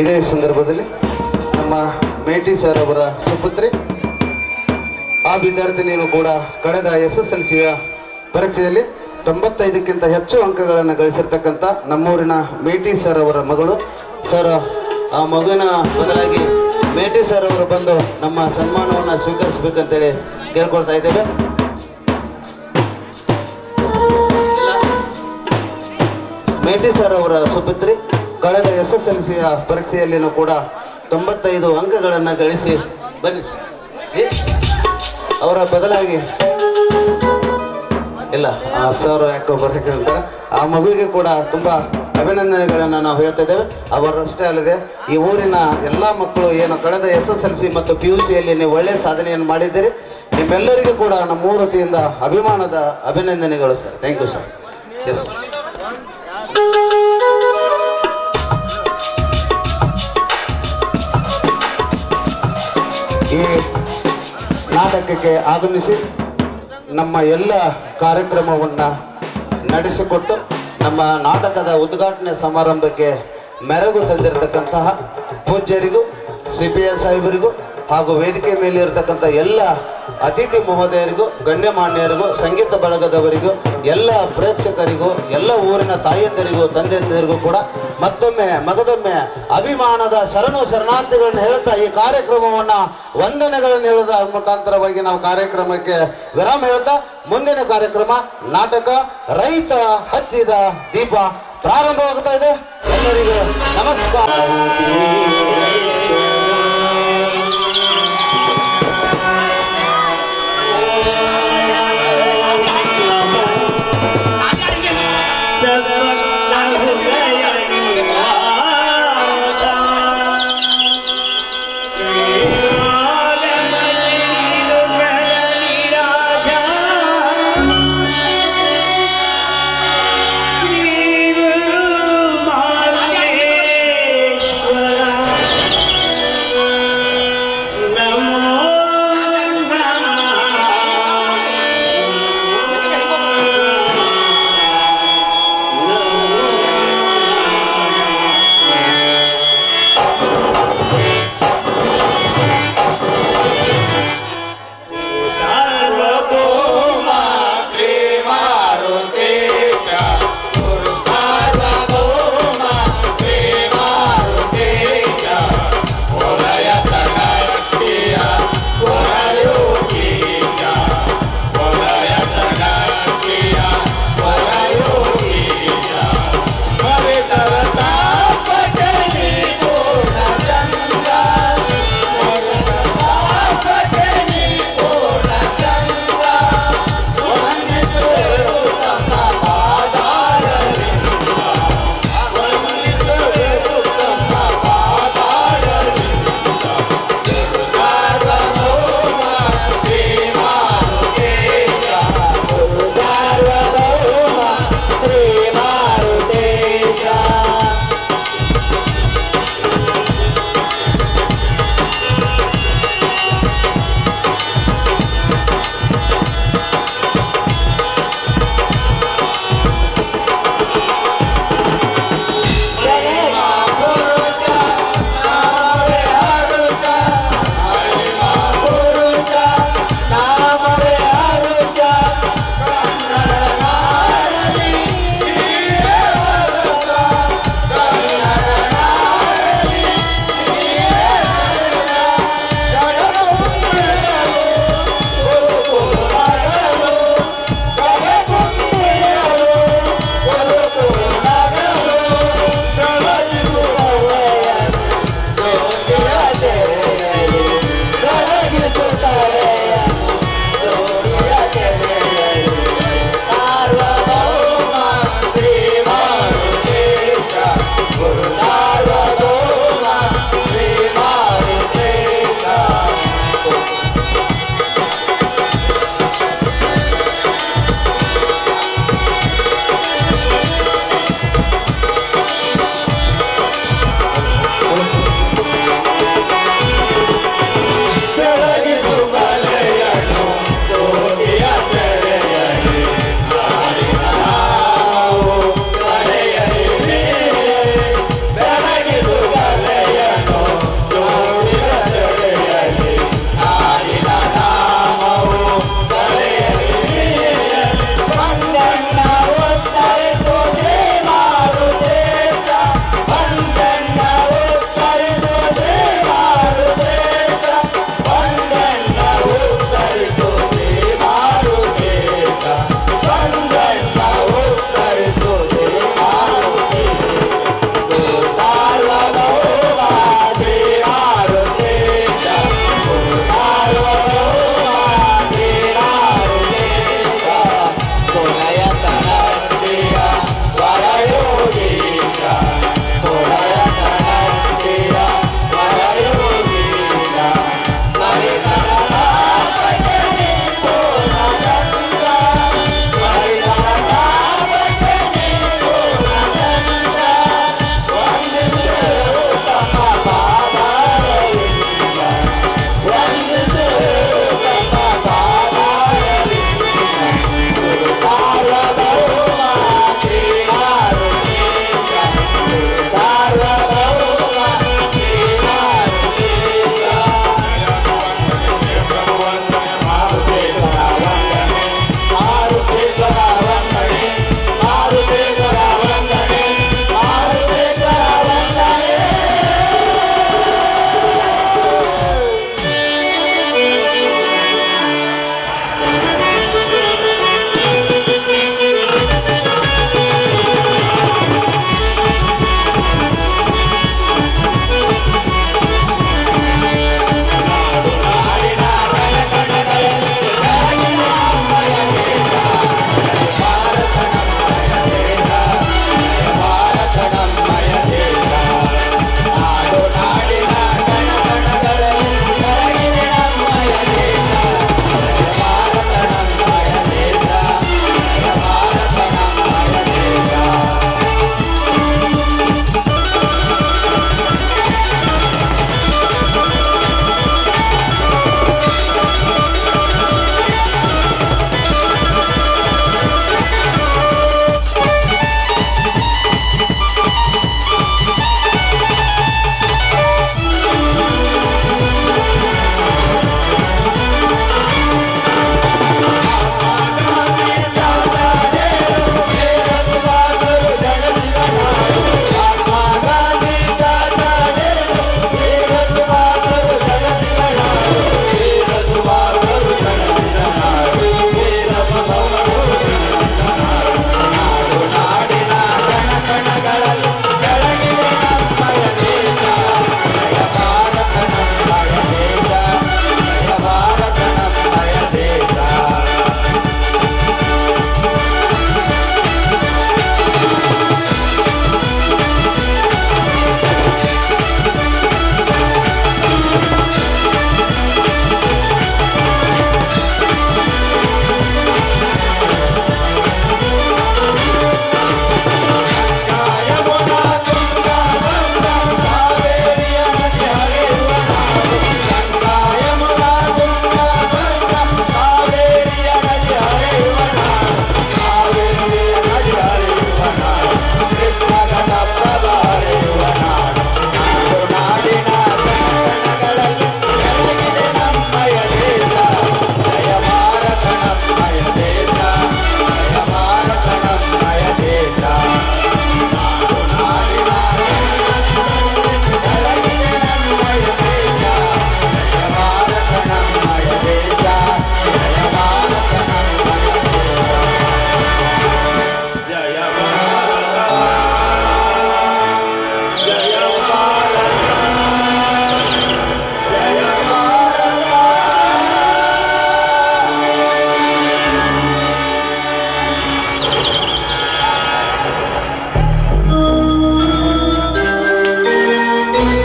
ಇದೇ ಸಂದರ್ಭದಲ್ಲಿ ನಮ್ಮ ಮೇಟಿ ಸರ್ ಅವರ ಸುಪುತ್ರಿ, ಆ ವಿದ್ಯಾರ್ಥಿನಿಯನ್ನು ಕೂಡ ಕಳೆದ SSLCಯ ಪರೀಕ್ಷೆಯಲ್ಲಿ 95ಕ್ಕಿಂತ ಹೆಚ್ಚು ಅಂಕಗಳನ್ನು ಗಳಿಸಿರ್ತಕ್ಕಂಥ ನಮ್ಮೂರಿನ ಮೇಟಿ ಸರ್ ಅವರ ಮಗಳು. ಸರ್, ಆ ಮಗುವಿನ ಬದಲಾಗಿ ಮೇಟಿ ಸರ್ ಅವರು ಬಂದು ನಮ್ಮ ಸನ್ಮಾನವನ್ನು ಸ್ವೀಕರಿಸಬೇಕಂತೇಳಿ ಕೇಳ್ಕೊಳ್ತಾ ಇದ್ದೇವೆ. ಮೇಟಿ ಸರ್ ಅವರ ಸುಪುತ್ರಿ ಕಳೆದ SSLCಯ ಪರೀಕ್ಷೆಯಲ್ಲಿನೂ ಕೂಡ 95 ಅಂಕಗಳನ್ನು ಗಳಿಸಿ ಬನ್ನಿ ಅವರ ಬದಲಾಗಿ ಇಲ್ಲ ಸರ್ ಯಾಕೋ ಬರಕ್ಕೆ ಅಂತಾರೆ. ಆ ಮಗುವಿಗೆ ಕೂಡ ತುಂಬ ಅಭಿನಂದನೆಗಳನ್ನು ನಾವು ಹೇಳ್ತಾ ಇದ್ದೇವೆ. ಅವರಷ್ಟೇ ಅಲ್ಲದೆ ಈ ಊರಿನ ಎಲ್ಲ ಮಕ್ಕಳು ಏನು ಕಳೆದ SSLC ಮತ್ತು PUCಯಲ್ಲಿ ನೀವು ಒಳ್ಳೆಯ ಸಾಧನೆಯನ್ನು ಮಾಡಿದ್ದೀರಿ. ನಿಮ್ಮೆಲ್ಲರಿಗೂ ಕೂಡ ನಮ್ಮ ಊರ ವತಿಯಿಂದ ಅಭಿಮಾನದ ಅಭಿನಂದನೆಗಳು sir. Thank you sir. Yes, ಈ ನಾಟಕಕ್ಕೆ ಆಗಮಿಸಿ ನಮ್ಮ ಎಲ್ಲ ಕಾರ್ಯಕ್ರಮವನ್ನು ನಡೆಸಿಕೊಟ್ಟು ನಮ್ಮ ನಾಟಕದ ಉದ್ಘಾಟನೆ ಸಮಾರಂಭಕ್ಕೆ ಮೆರಗು ತಂದಿರತಕ್ಕಂತಹ ಪೂಜ್ಯರಿಗೂ, CPI ಸಾಹೇಬರಿಗೂ ಹಾಗೂ ವೇದಿಕೆ ಮೇಲೆ ಇರತಕ್ಕಂಥ ಎಲ್ಲ ಅತಿಥಿ ಮಹೋದಯರಿಗೂ, ಗಣ್ಯಮಾನ್ಯರಿಗೂ, ಸಂಗೀತ ಬಳಗದವರಿಗೂ, ಎಲ್ಲ ಪ್ರೇಕ್ಷಕರಿಗೂ, ಎಲ್ಲ ಊರಿನ ತಾಯಂದಿರಿಗೂ, ತಂದೆಯಂದಿರಿಗೂ ಕೂಡ ಮತ್ತೊಮ್ಮೆ ಮಗದೊಮ್ಮೆ ಅಭಿಮಾನದ ಶರಣಾರ್ಥಿಗಳನ್ನು ಹೇಳ್ತಾ ಈ ಕಾರ್ಯಕ್ರಮವನ್ನು ವಂದನೆಗಳನ್ನು ಹೇಳುವ ಮುಖಾಂತರವಾಗಿ ನಾವು ಕಾರ್ಯಕ್ರಮಕ್ಕೆ ವಿರಾಮ ಹೇಳ್ತಾ ಮುಂದಿನ ಕಾರ್ಯಕ್ರಮ ನಾಟಕ ರೈತ ಹತ್ತಿದ ದೀಪ ಪ್ರಾರಂಭವಾಗ್ತಾ ಇದೆ. ಎಲ್ಲರಿಗೂ ನಮಸ್ಕಾರ.